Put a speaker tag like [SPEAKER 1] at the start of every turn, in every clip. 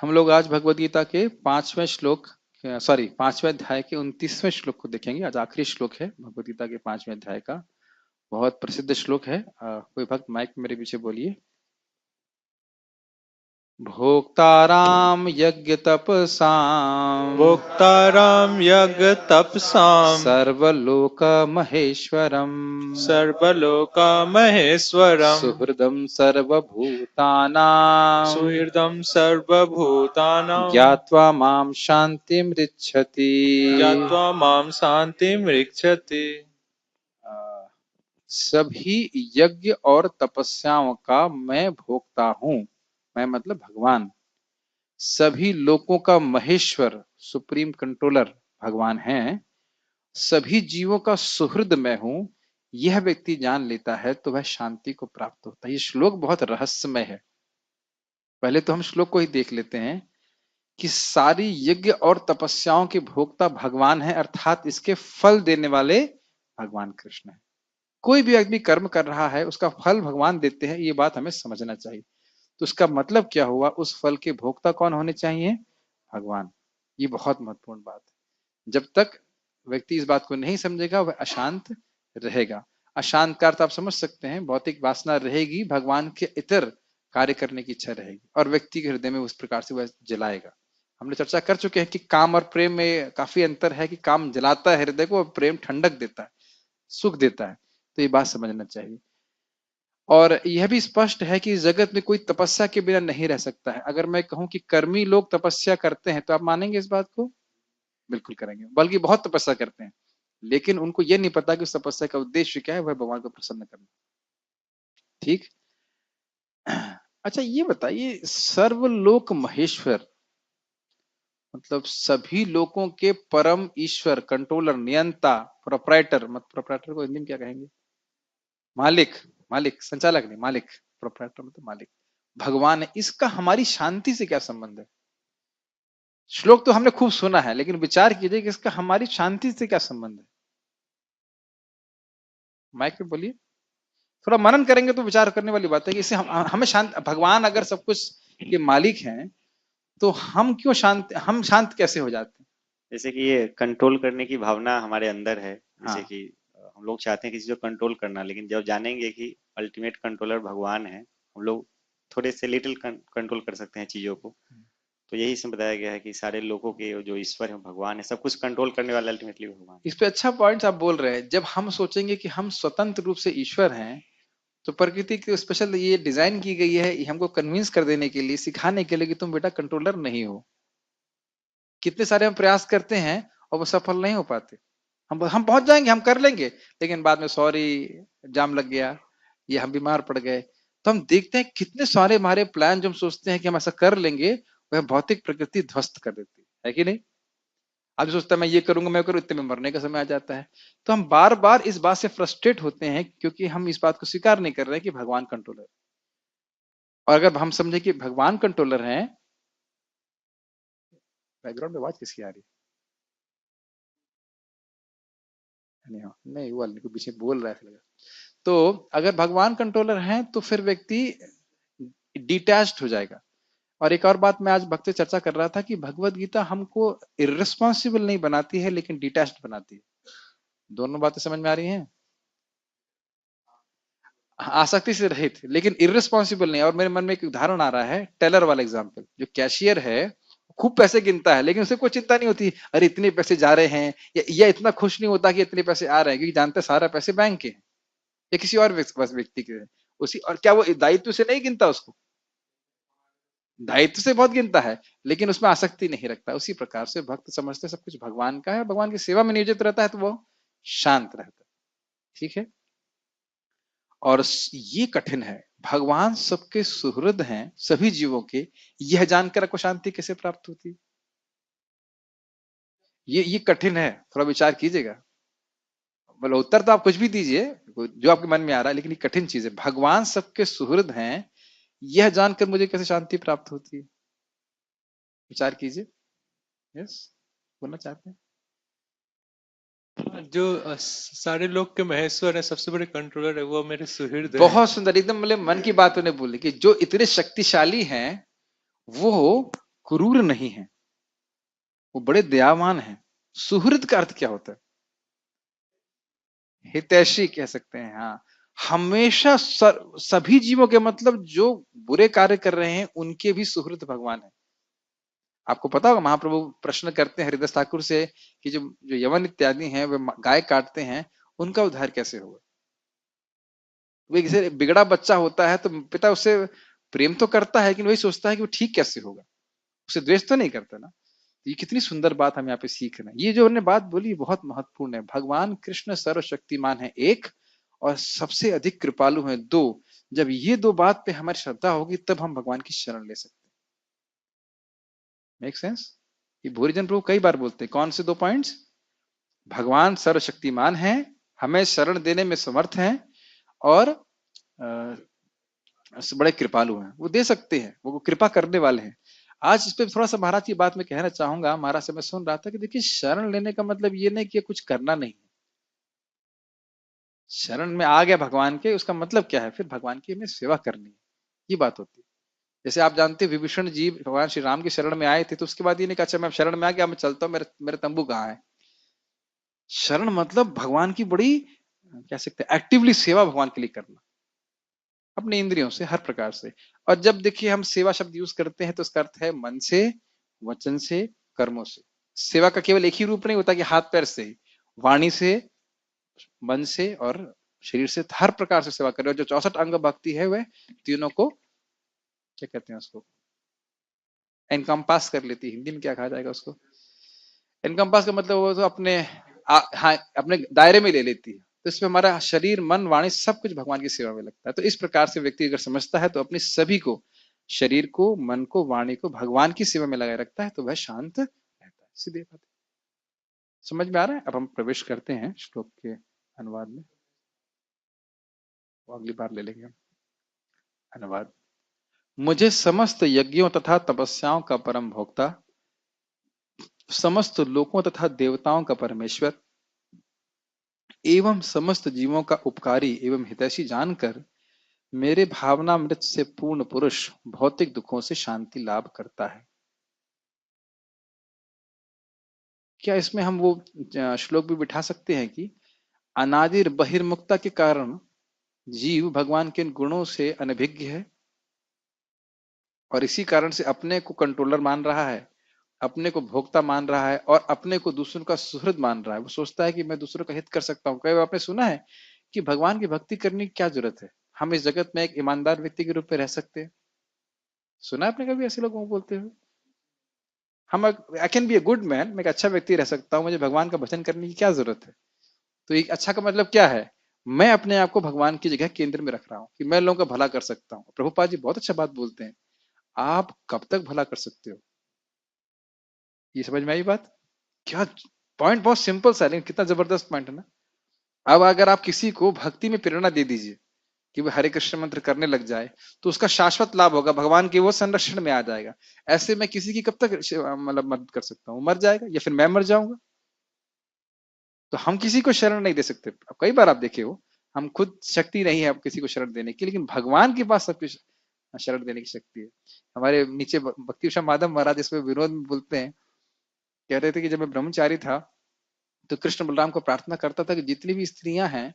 [SPEAKER 1] हम लोग आज भगवद गीता के 5वें अध्याय के 29वें श्लोक को देखेंगे। आज आखिरी श्लोक है भगवद गीता के 5वें अध्याय का। बहुत प्रसिद्ध श्लोक है। कोई भक्त माइक मेरे पीछे बोलिए। भोक्ताराम यज्ञ तपसाम
[SPEAKER 2] भोक्ताराम यज्ञ तपसाम
[SPEAKER 1] सर्वलोक महेश्वरम
[SPEAKER 2] सर्वलोका महेश्वरम
[SPEAKER 1] सुहृदम सर्वभूतानां
[SPEAKER 2] सुहृदम सर्वभूतानां
[SPEAKER 1] ज्ञात्वा माम शांतिमृच्छति।
[SPEAKER 2] ज्ञात्वा माम शांतिम ऋक्षति।
[SPEAKER 1] सभी यज्ञ और तपस्याओं का मैं भोक्ता हूं। मैं मतलब भगवान। सभी लोकों का महेश्वर सुप्रीम कंट्रोलर भगवान है। सभी जीवों का सुहृद मैं हूं। यह व्यक्ति जान लेता है तो वह शांति को प्राप्त होता है। ये श्लोक बहुत रहस्यमय है। पहले तो हम श्लोक को ही देख लेते हैं कि सारी यज्ञ और तपस्याओं के भोक्ता भगवान है, अर्थात इसके फल देने वाले भगवान कृष्ण है। कोई भी आदमी कर्म कर रहा है उसका फल भगवान देते हैं, ये बात हमें समझना चाहिए। तो उसका मतलब क्या हुआ, उस फल के भोक्ता कौन होने चाहिए? भगवान। ये बहुत महत्वपूर्ण बात है। जब तक व्यक्ति इस बात को नहीं समझेगा वह अशांत रहेगा। अशांत का अर्थ आप समझ सकते हैं, भौतिक वासना रहेगी, भगवान के इतर कार्य करने की इच्छा रहेगी और व्यक्ति के हृदय में उस प्रकार से वह जलाएगा। हमने चर्चा कर चुके हैं कि काम और प्रेम में काफी अंतर है कि काम जलाता है हृदय को और प्रेम ठंडक देता है, सुख देता है। तो ये बात समझना चाहिए। और यह भी स्पष्ट है कि इस जगत में कोई तपस्या के बिना नहीं रह सकता है। अगर मैं कहूं कि कर्मी लोग तपस्या करते हैं तो आप मानेंगे इस बात को? बिल्कुल करेंगे, बल्कि बहुत तपस्या करते हैं, लेकिन उनको यह नहीं पता कि उस तपस्या का उद्देश्य क्या है, वह भगवान को प्रसन्न करना। ठीक। अच्छा ये बताइए, सर्वलोक महेश्वर मतलब सभी लोगों के परम ईश्वर, कंट्रोलर, नियंता, प्रोप्राइटर, मत प्रोप्राइटर को हिंदी में क्या कहेंगे? मालिक। मालिक, संचालक नहीं, मालिक। प्रोप्राइटर मतलब मालिक, भगवान है। इसका हमारी शांति से क्या संबंध है? श्लोक तो हमने खूब सुना है, लेकिन विचार कीजिए कि इसका हमारी शांति से क्या संबंध है। माइक पे बोलिए। थोड़ा मनन करेंगे तो विचार करने वाली बात है कि इससे हमें शांत, भगवान अगर सब कुछ के मालिक हैं तो हम क्यों शांत, हम शांत कैसे हो जाते हैं?
[SPEAKER 3] जैसे कि ये कंट्रोल करने की भावना हमारे अंदर है। जैसे
[SPEAKER 1] हाँ।
[SPEAKER 3] कि हम लोग चाहते हैं किसी को कंट्रोल करना, लेकिन जब जानेंगे कि अल्टीमेट कंट्रोलर भगवान है, हम लोग थोड़े से लिटिल कंट्रोल कर सकते हैं चीजों को। तो यही इसमें बताया गया है कि सारे लोगों के जो ईश्वर है भगवान है, सब कुछ कंट्रोल करने वाला अल्टीमेटली भगवान।
[SPEAKER 1] इस पे अच्छा पॉइंट आप बोल रहे हैं। जब हम सोचेंगे कि हम स्वतंत्र रूप से ईश्वर हैं, तो प्रकृति की स्पेशल ये डिजाइन की गई है हमको कन्विंस कर देने के लिए, सिखाने के लिए कि तुम बेटा कंट्रोलर नहीं हो। कितने सारे हम प्रयास करते हैं और वो सफल नहीं हो पाते। हम पहुंच जाएंगे, हम कर लेंगे, लेकिन बाद में सॉरी जाम लग गया, ये हम बीमार पड़ गए। तो हम देखते हैं कितने सारे हमारे प्लान जो हम सोचते हैं कि हम ऐसा कर लेंगे, वह भौतिक प्रकृति ध्वस्त कर देती है कि नहीं? आप सोचता है मैं ये करूंगा, मैं करूँ, इतने में मरने का समय आ जाता है। तो हम बार बार इस बात से फ्रस्ट्रेट होते हैं क्योंकि हम इस बात को स्वीकार नहीं कर रहे कि भगवान कंट्रोलर। और अगर हम समझे कि भगवान कंट्रोलर हैं, बैकग्राउंड में आवाज किसकी आ रही है? नहीं वो वाले को पीछे बोल रहा है ऐसा लगा। तो अगर भगवान कंट्रोलर हैं तो फिर व्यक्ति डिटैच्ड हो जाएगा। और एक और बात मैं आज भक्त से चर्चा कर रहा था कि भगवत गीता हमको इर्रेस्पॉन्सिबल नहीं बनाती है, लेकिन डिटैच्ड बनाती है। दोनों बातें समझ में आ रही हैं? आसक्ति से रहित, लेकिन इर्रेस्पॉन्सिबल नहीं। और मेरे मन में एक उदाहरण आ रहा है, टेलर वाला एग्जाम्पल। जो कैशियर है खूब पैसे गिनता है, लेकिन उसे कोई चिंता नहीं होती अरे इतने पैसे जा रहे हैं, या इतना खुश नहीं होता कि इतने पैसे आ रहे हैं, क्योंकि जानते हैं सारा पैसे बैंक के हैं या किसी और व्यक्ति के हैं। उसी, और क्या वो दायित्व से नहीं गिनता, उसको दायित्व से बहुत गिनता है, लेकिन उसमें आसक्ति नहीं रखता। उसी प्रकार से भक्त समझते सब कुछ भगवान का है, भगवान की सेवा में नियोजित रहता है तो वो शांत रहता है। ठीक है। और ये कठिन है, भगवान सबके सुहृद हैं, सभी जीवों के, यह जानकर आपको शांति कैसे प्राप्त होती है? ये कठिन है, थोड़ा विचार कीजिएगा। बोलो उत्तर तो आप कुछ भी दीजिए जो आपके मन में आ रहा है, लेकिन ये कठिन चीज है। भगवान सबके सुहृद हैं, यह जानकर मुझे कैसे शांति प्राप्त होती है? विचार कीजिए। यस, बोलना चाहते हैं?
[SPEAKER 2] जो सारे लोग के महेश्वर है, सबसे बड़े कंट्रोलर है, वो मेरे सुहृद है।
[SPEAKER 1] बहुत सुंदर, एकदम मतलब मन की बात उन्हें बोली कि जो इतने शक्तिशाली हैं वो क्रूर नहीं है, वो बड़े दयावान हैं। सुहृद का अर्थ क्या होता है? हितैषी कह सकते हैं, हाँ। हमेशा सभी जीवों के, मतलब जो बुरे कार्य कर रहे हैं उनके भी सुहृद भगवान है। आपको पता होगा महाप्रभु प्रश्न करते हैं हरिदास ठाकुर से कि जो जो यवन इत्यादि हैं वे गाय काटते हैं, उनका उद्धार कैसे होगा? वो किसी बिगड़ा बच्चा होता है तो पिता उससे प्रेम तो करता है, लेकिन वही सोचता है कि वो ठीक कैसे होगा, उसे द्वेष तो नहीं करता ना। तो ये कितनी सुंदर बात हम यहाँ पे सीख रहे हैं। ये जो उन्होंने बात बोली बहुत महत्वपूर्ण है। भगवान कृष्ण सर्वशक्तिमान है एक, और सबसे अधिक कृपालु है दो। जब ये दो बात पे हमारी श्रद्धा होगी तब हम भगवान की शरण ले सकते हैं। Make sense? ये भूरिजन प्रभु कई बार बोलते हैं। कौन से दो पॉइंट्स? भगवान सर्वशक्तिमान है, हमें शरण देने में समर्थ हैं, और बड़े कृपालु हैं, वो दे सकते हैं, वो कृपा करने वाले हैं। आज इस पे थोड़ा सा महाराज की बात मैं कहना चाहूंगा। महाराज से मैं सुन रहा था कि देखिए, शरण लेने का मतलब ये नहीं कि कुछ करना नहीं है। शरण में आ गया भगवान के, उसका मतलब क्या है? फिर भगवान की हमें सेवा करनी है, ये बात होती है। जैसे आप जानते हैं विभीषण जी भगवान श्री राम की शरण में आए थे, तो उसके बाद ये नहीं कहा अच्छा मैं शरण में आ गया, मैं चलता हूँ, मेरे मेरे तंबू कहाँ है। शरण मतलब भगवान की बड़ी, कह सकते हैं, एक्टिवली सेवा भगवान के लिए करना, अपने इंद्रियों से, हर प्रकार से। और जब देखिए हम सेवा शब्द यूज करते हैं तो उसका अर्थ है मन से, वचन से, कर्मों से। सेवा का केवल एक ही रूप नहीं होता कि हाथ पैर से, वाणी से, मन से और शरीर से, हर प्रकार से सेवा कर रहे हो। जो 64 अंग भक्ति है वह तीनों को, क्या कहते हैं उसको, एनकम्पास कर लेती है। हिंदी में क्या कहा जाएगा उसको? एनकम्पास का मतलब वो तो अपने हाँ, अपने दायरे में ले लेती है। तो इसमें हमारा शरीर, मन, वाणी सब कुछ भगवान की सेवा में लगता है। तो इस प्रकार से व्यक्ति अगर समझता है तो अपनी सभी को, शरीर को, मन को, वाणी को भगवान की सेवा में लगाए रखता है, तो वह शांत रहता है। सीधे बात है। समझ में आ रहा है? अब हम प्रवेश करते हैं श्लोक के अनुवाद में, वो अगली बार ले लेंगे हम। अनुवाद। मुझे समस्त यज्ञों तथा तपस्याओं का परम भोक्ता, समस्त लोकों तथा देवताओं का परमेश्वर एवं समस्त जीवों का उपकारी एवं हितैषी जानकर मेरे भावनामृत से पूर्ण पुरुष भौतिक दुखों से शांति लाभ करता है। क्या इसमें हम वो श्लोक भी बिठा सकते हैं कि अनादिर बहिर्मुक्ता के कारण जीव भगवान के गुणों से अनभिज्ञ है, और इसी कारण से अपने को कंट्रोलर मान रहा है, अपने को भोक्ता मान रहा है, और अपने को दूसरों का सुहृद मान रहा है। वो सोचता है कि मैं दूसरों का हित कर सकता हूँ। कई बार आपने सुना है कि भगवान की भक्ति करने की क्या जरूरत है, हम इस जगत में एक ईमानदार व्यक्ति के रूप में रह सकते हैं। सुना है आपने कभी ऐसे लोगों को बोलते हुए? हम, I can be a good man, मैं एक अच्छा व्यक्ति रह सकता हूँ, मुझे भगवान का भजन करने की क्या जरूरत है? तो एक अच्छा का मतलब क्या है? मैं अपने आप को भगवान की जगह केंद्र में रख रहा हूँ कि मैं लोगों का भला कर सकता हूँ। प्रभुपाद जी बहुत अच्छा बात बोलते हैं, आप कब तक भला कर सकते हो? ये समझ में आई बात? क्या पॉइंट, बहुत सिंपल सा, लेकिन कितना जबरदस्त पॉइंट है ना। अब अगर आप किसी को भक्ति में प्रेरणा दे दीजिए कि वो हरे कृष्ण मंत्र करने लग जाए, तो उसका शाश्वत लाभ होगा, भगवान के वो संरक्षण में आ जाएगा। ऐसे में किसी की कब तक मतलब मदद कर सकता हूँ? मर जाएगा या फिर मैं मर जाऊंगा। तो हम किसी को शरण नहीं दे सकते। अब कई बार आप देखे हो, हम खुद शक्ति नहीं है अब किसी को शरण देने की, लेकिन भगवान के पास सब कुछ शरण देने की शक्ति है। हमारे नीचे भक्ति विश्वनाथ माधव महाराज इसमें विनोद में बोलते हैं, कह रहे थे कि जब मैं ब्रह्मचारी था तो कृष्ण बलराम को प्रार्थना करता था कि जितनी भी स्त्रियां हैं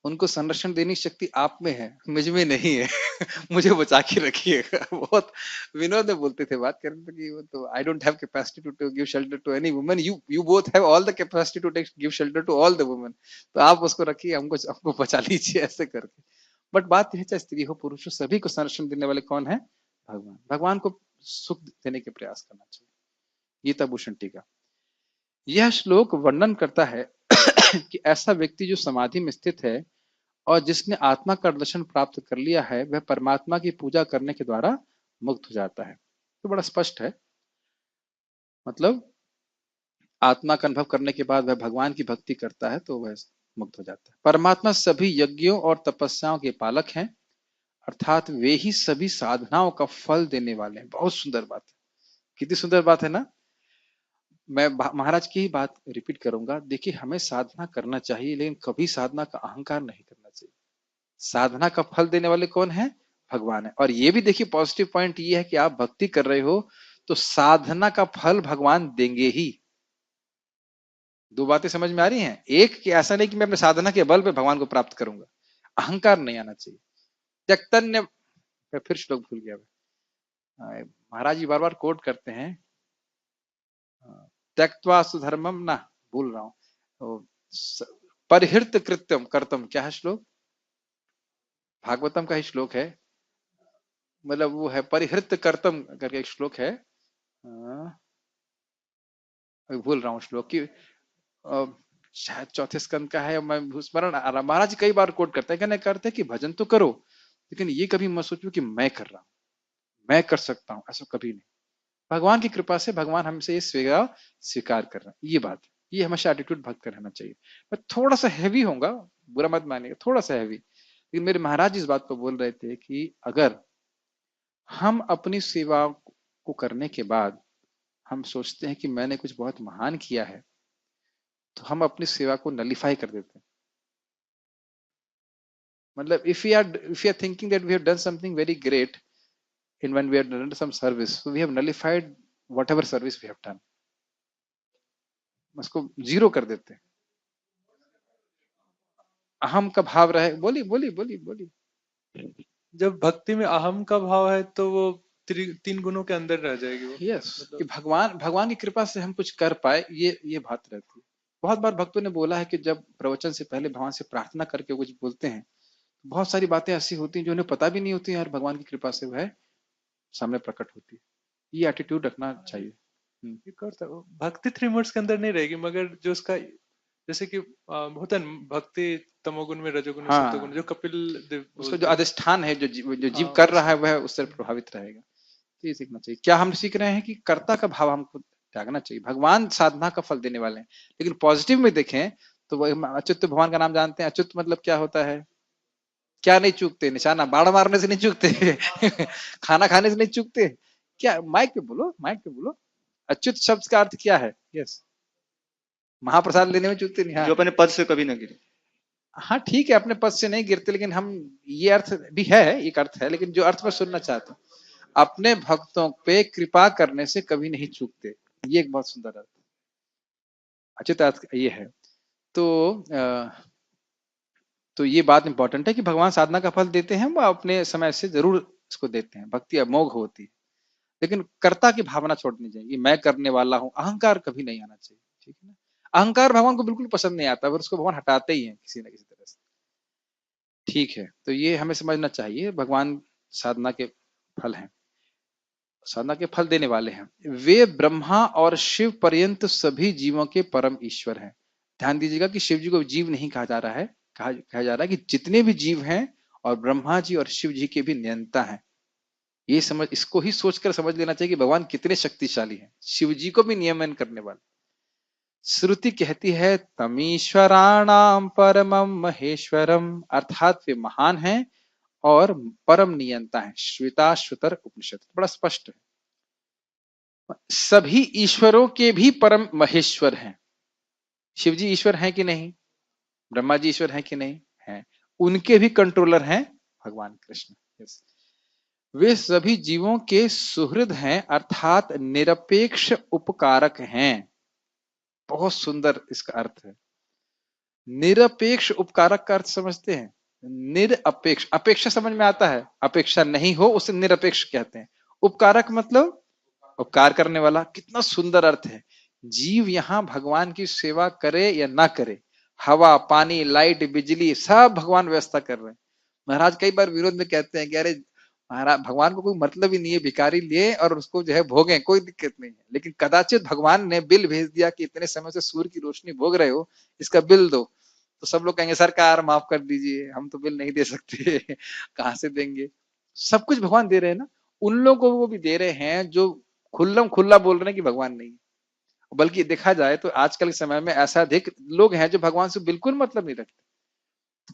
[SPEAKER 1] उनको संरक्षण देने की शक्ति आप में है, मुझ में नहीं है। मुझे बचा के रखिएगा। बहुत विनोद में बोलते थे, बात कर रहे थे कि वो तो I don't have capacity to give shelter to any woman, you both have all the capacity to give shelter to all the woman, तो आप उसको रखिए, हमको हमको बचा लीजिए, ऐसे करके। बट बात यह है, चाहे स्त्री हो पुरुष हो, सभी को संरक्षण देने वाले कौन है? भगवान। भगवान को सुख देने के प्रयास करना चाहिए। गीता भूषण टीका। यह श्लोक वर्णन करता है कि ऐसा व्यक्ति जो समाधि में स्थित है और जिसने आत्मा का दर्शन प्राप्त कर लिया है, वह परमात्मा की पूजा करने के द्वारा मुक्त हो जाता है। तो बड़ा स्पष्ट है, मतलब आत्मा का अनुभव करने के बाद वह भगवान की भक्ति करता है तो वह मुक्त हो जाता है। परमात्मा सभी यज्ञों और तपस्याओं के पालक हैं, अर्थात वे ही सभी साधनाओं का फल देने वाले हैं। बहुत सुंदर बात है, कितनी सुंदर बात है ना। मैं महाराज की ही बात रिपीट करूंगा। देखिए, हमें साधना करना चाहिए, लेकिन कभी साधना का अहंकार नहीं करना चाहिए। साधना का फल देने वाले कौन है? भगवान है। और ये भी देखिए, पॉजिटिव पॉइंट ये है कि आप भक्ति कर रहे हो तो साधना का फल भगवान देंगे ही। दो बातें समझ में आ रही हैं? एक कि ऐसा नहीं कि मैं अपने साधना के बल पे भगवान को प्राप्त करूंगा, अहंकार नहीं आना चाहिए। त्यक्तन्य, मैं फिर श्लोक भूल गया। महाराज जी बार बार कोट करते हैं, त्यक्त्वा सुधर्मम ना, भूल रहा हूं, तो परिहृत कृत्यम कर्तम, क्या है श्लोक? भागवतम का ही श्लोक है, मतलब वो है परिहृत कर्तम करके एक श्लोक है। अभी भूल रहा हूँ श्लोक की, शायद चौथे स्कंद का है, मैं स्मरण आ रहा। महाराज जी कई बार कोट करते हैं, कहने करते हैं कि भजन तो करो, लेकिन ये कभी मत सोचो कि मैं कर रहा हूं, मैं कर सकता हूं, ऐसा कभी नहीं। भगवान की कृपा से भगवान हमसे ये स्वीकार कर रहे हैं, ये बात, ये हमेशा एटीट्यूड भक्त का रहना चाहिए। मैं थोड़ा सा हैवी होगा, बुरा मत मानिएगा, थोड़ा सा हैवी, लेकिन मेरे महाराज जी इस बात को बोल रहे थे कि अगर हम अपनी सेवा को करने के बाद हम सोचते हैं कि मैंने कुछ बहुत महान किया है, तो हम अपनी सेवा को नलिफाई कर देते हैं। मतलब if we are thinking that we have done something very great in when we have done some service, so we have nullified whatever service we have done, उसको जीरो कर देते हैं। अहम का भाव रहे, बोली बोली बोली बोली।
[SPEAKER 2] जब भक्ति में अहम का भाव है तो वो तीन गुणों के अंदर रह जाएगी वो।
[SPEAKER 1] यस, कि
[SPEAKER 2] मतलब
[SPEAKER 1] भगवान की कृपा से हम कुछ कर पाए, ये बात रहती है। बहुत बार भक्तों ने बोला है कि जब प्रवचन से पहले भगवान से प्रार्थना करके कुछ बोलते हैं, बहुत सारी बातें ऐसी होती हैं जो उन्हें पता भी नहीं होती, यार भगवान की कृपा से वह सामने प्रकट होती है। ये एटीट्यूड रखना चाहिए।
[SPEAKER 2] ये करता भक्ति 3 मोड्स के अंदर नहीं रहेगी, मगर जो उसका जैसे कि होता है भक्ति तमोगुण में, रजोगुण में, सतोगुण,
[SPEAKER 1] हाँ,
[SPEAKER 2] जो कपिल देव
[SPEAKER 1] उसका जो
[SPEAKER 2] बोलते हैं।
[SPEAKER 1] अधिष्ठान है, जो जीव
[SPEAKER 2] हाँ
[SPEAKER 1] कर रहा है, वह उससे प्रभावित रहेगा। तो ये सीखना चाहिए। क्या हम सीख रहे हैं कि कर्ता का भाव हमको त्यागना चाहिए। भगवान साधना का फल देने वाले हैं, लेकिन पॉजिटिव में देखें तो वह अच्युत भगवान का नाम जानते हैं। अच्युत मतलब क्या होता है? क्या नहीं चूकते? निशाना बाढ़ मारने से नहीं चूकते खाना खाने से नहीं चूकते। क्या, माइक पे बोलो, माइक पे बोलो। अच्युत शब्द का अर्थ क्या है? यस, महाप्रसाद लेने में चूकते नहीं। हाँ,
[SPEAKER 4] जो अपने पद से कभी न गिरे।
[SPEAKER 1] हाँ ठीक है, अपने पद से नहीं गिरते, लेकिन हम, ये अर्थ भी है, एक अर्थ है, लेकिन जो अर्थ मैं सुनना चाहता हूँ, अपने भक्तों पे कृपा करने से कभी नहीं चूकते, ये एक बहुत सुंदर अर्थ, अच्युत अर्थ ये है। तो तो ये बात इंपॉर्टेंट है कि भगवान साधना का फल देते हैं, वो अपने समय से जरूर इसको देते हैं। भक्ति अमोघ होती है, लेकिन कर्ता की भावना छोड़नी चाहिए। मैं करने वाला हूं, अहंकार कभी नहीं आना चाहिए, ठीक है ना? अहंकार भगवान को बिल्कुल पसंद नहीं आता, पर उसको भगवान हटाते ही हैं किसी ना किसी तरह से। ठीक है, तो ये हमें समझना चाहिए, भगवान साधना के फल हैं, साधना के फल देने वाले हैं। वे ब्रह्मा और शिव पर्यंत सभी जीवों के परम ईश्वर हैं। ध्यान दीजिएगा कि शिव जी को जीव नहीं कहा जा रहा है, कहा जा रहा है कि जितने भी जीव हैं, और ब्रह्मा जी और शिव जी के भी नियंता हैं। ये समझ, इसको ही सोचकर समझ लेना चाहिए कि भगवान कितने शक्तिशाली हैं, शिव जी को भी नियमन करने वाले। श्रुति कहती है तमीश्वराणाम परमम महेश्वरम, अर्थात वे महान हैं और परम नियंता है। श्वेताश्वतर उपनिषद बड़ा स्पष्ट है। सभी ईश्वरों के भी परम महेश्वर हैं। शिव जी ईश्वर हैं कि नहीं? ब्रह्मा जी ईश्वर हैं कि नहीं? हैं। उनके भी कंट्रोलर हैं भगवान कृष्ण। यस, वे सभी जीवों के सुहृद हैं, अर्थात निरपेक्ष उपकारक हैं। बहुत सुंदर इसका अर्थ है। निरपेक्ष उपकारक का अर्थ समझते हैं? निरपेक्ष, अपेक्षा समझ में आता है, अपेक्षा नहीं हो उसे निरपेक्ष कहते हैं। उपकारक मतलब उपकार करने वाला। कितना सुंदर अर्थ है। जीव यहाँ भगवान की सेवा करे या ना करे, हवा पानी लाइट बिजली सब भगवान व्यवस्था कर रहे हैं। महाराज कई बार विरोध में कहते हैं कि अरे महाराज, भगवान को कोई मतलब ही नहीं है, भिखारी लिए और उसको जो है भोगे, कोई दिक्कत नहीं है, लेकिन कदाचित भगवान ने बिल भेज दिया कि इतने समय से सूर्य की रोशनी भोग रहे हो, इसका बिल दो। तो सब लोग कहेंगे सरकार माफ कर दीजिए, हम तो बिल नहीं दे सकते कहाँ से देंगे? सब कुछ भगवान दे रहे हैं ना। उन लोगों को भी दे रहे हैं जो खुल्लम खुल्ला बोल रहे हैं कि भगवान नहीं है। बल्कि देखा जाए तो आजकल के समय में ऐसा अधिक लोग हैं जो भगवान से बिल्कुल मतलब नहीं रखते।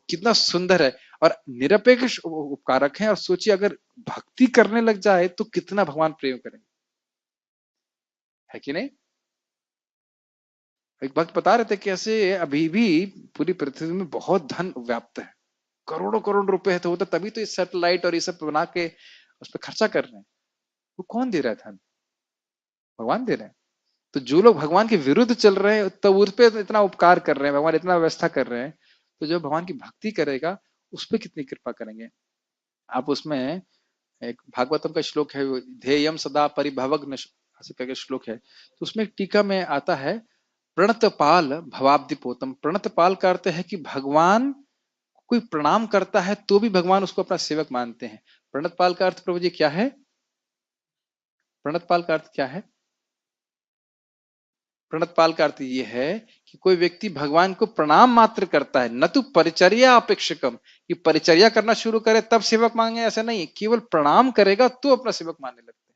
[SPEAKER 1] कितना सुंदर है, और निरपेक्ष उपकारक है। और सोचिए अगर भक्ति करने लग जाए तो कितना भगवान प्रेम करेंगे, है कि नहीं? एक भक्त बता रहे थे कैसे अभी भी पूरी पृथ्वी में बहुत धन व्याप्त है, करोड़ों करोड़ रुपए है, तो होता तभी तो ये सैटेलाइट और ये सब बना के उस पर खर्चा कर रहे हैं। वो कौन दे रहा है धन? भगवान दे रहे हैं। तो जो लोग भगवान के विरुद्ध चल रहे हैं तो उस पे इतना उपकार कर रहे हैं, भगवान इतना व्यवस्था कर रहे हैं, तो जो भगवान की भक्ति करेगा उस पर कितनी कृपा करेंगे आप। उसमें एक भागवतम का श्लोक है, ध्येयम सदा परिभवग्न ऐसे करके श्लोक है, तो उसमें एक टीका में आता है, प्रणतपाल भवाब्दिपोतम। प्रणतपाल का अर्थ है कि भगवान कोई प्रणाम करता है तो भी भगवान उसको अपना सेवक मानते हैं। प्रणतपाल का अर्थ प्रभु जी क्या है? प्रणतपाल का अर्थ क्या है? प्रणतपाल का अर्थ ये है कि कोई व्यक्ति भगवान को प्रणाम मात्र करता है, न तो परिचर्या अपेक्षकम, कि परिचर्या करना शुरू करे तब सेवक मांगे, ऐसा नहीं, केवल प्रणाम करेगा तो अपना सेवक मानने लगता है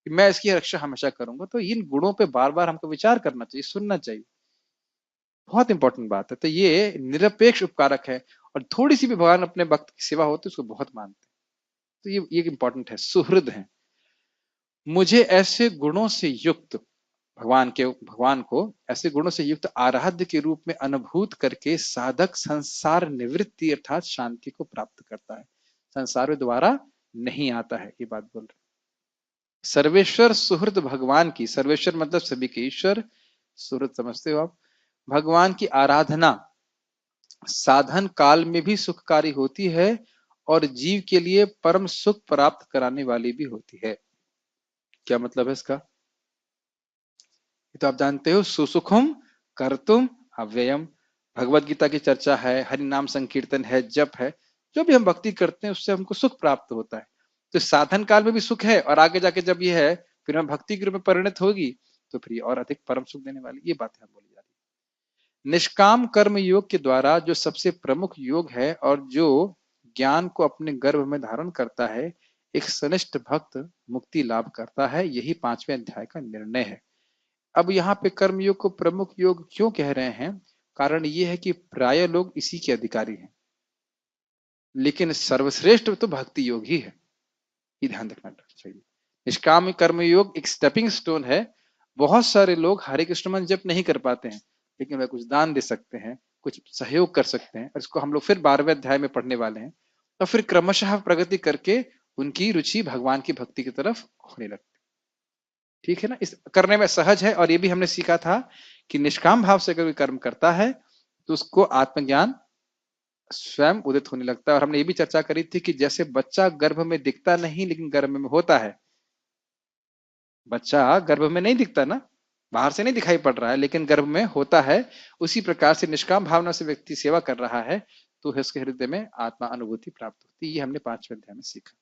[SPEAKER 1] कि मैं इसकी रक्षा हमेशा करूंगा। तो इन गुणों पे बार बार हमको विचार करना चाहिए, सुनना चाहिए, बहुत इंपॉर्टेंट बात है। तो ये निरपेक्ष उपकारक है, और थोड़ी सी भी भगवान अपने भक्त की सेवा होती है उसको बहुत मानते हैं। तो ये इंपॉर्टेंट है, सुहृद है। मुझे ऐसे गुणों से युक्त भगवान को ऐसे गुणों से युक्त आराध्य के रूप में अनुभूत करके साधक संसार निवृत्ति अर्थात शांति को प्राप्त करता है, संसार द्वारा नहीं आता है, ये बात बोल रहे। सर्वेश्वर सुहृद भगवान की, सर्वेश्वर मतलब सभी के ईश्वर, सुहृद समझते हो आप, भगवान की आराधना साधन काल में भी सुखकारी होती है और जीव के लिए परम सुख प्राप्त कराने वाली भी होती है। क्या मतलब है इसका? तो आप जानते हो, सुसुखम कर्तुम अव्ययम, भगवत गीता की चर्चा है, हरि नाम संकीर्तन है, जप है, जो भी हम भक्ति करते हैं उससे हमको सुख प्राप्त होता है। तो साधन काल में भी सुख है, और आगे जाके जब ये है फिर हम भक्ति के रूप में परिणत होगी तो फिर और अधिक परम सुख देने वाली, ये बातें हम बोली जा रही है। निष्काम कर्म योग के द्वारा जो सबसे प्रमुख योग है और जो ज्ञान को अपने गर्भ में धारण करता है, एक सनिष्ठ भक्त मुक्ति लाभ करता है, यही 5वें अध्याय का निर्णय है। अब यहाँ पे कर्म योग को प्रमुख योग क्यों कह रहे हैं? कारण ये है कि प्राय लोग इसी के अधिकारी हैं, लेकिन सर्वश्रेष्ठ तो भक्ति योग ही है, ये ध्यान रखना चाहिए। निष्काम कर्म योग एक स्टेपिंग स्टोन है। बहुत सारे लोग हरे कृष्ण मंत्र जप नहीं कर पाते हैं, लेकिन वह कुछ दान दे सकते हैं, कुछ सहयोग कर सकते हैं, और इसको हम लोग फिर 12वें अध्याय में पढ़ने वाले हैं। तो फिर क्रमशः प्रगति करके उनकी रुचि भगवान की भक्ति की तरफ होने लगती, ठीक है ना। इस करने में सहज है, और ये भी हमने सीखा था कि निष्काम भाव से अगर कोई कर्म करता है तो उसको आत्मज्ञान स्वयं उदित होने लगता है। और हमने ये भी चर्चा करी थी कि जैसे बच्चा गर्भ में दिखता नहीं लेकिन गर्भ में होता है, बच्चा गर्भ में नहीं दिखता ना, बाहर से नहीं दिखाई पड़ रहा है लेकिन गर्भ में होता है, उसी प्रकार से निष्काम भावना से व्यक्ति सेवा कर रहा है तो उसके हृदय में आत्मा अनुभूति प्राप्त होती है। ये हमने 5वें अध्याय में सीखा।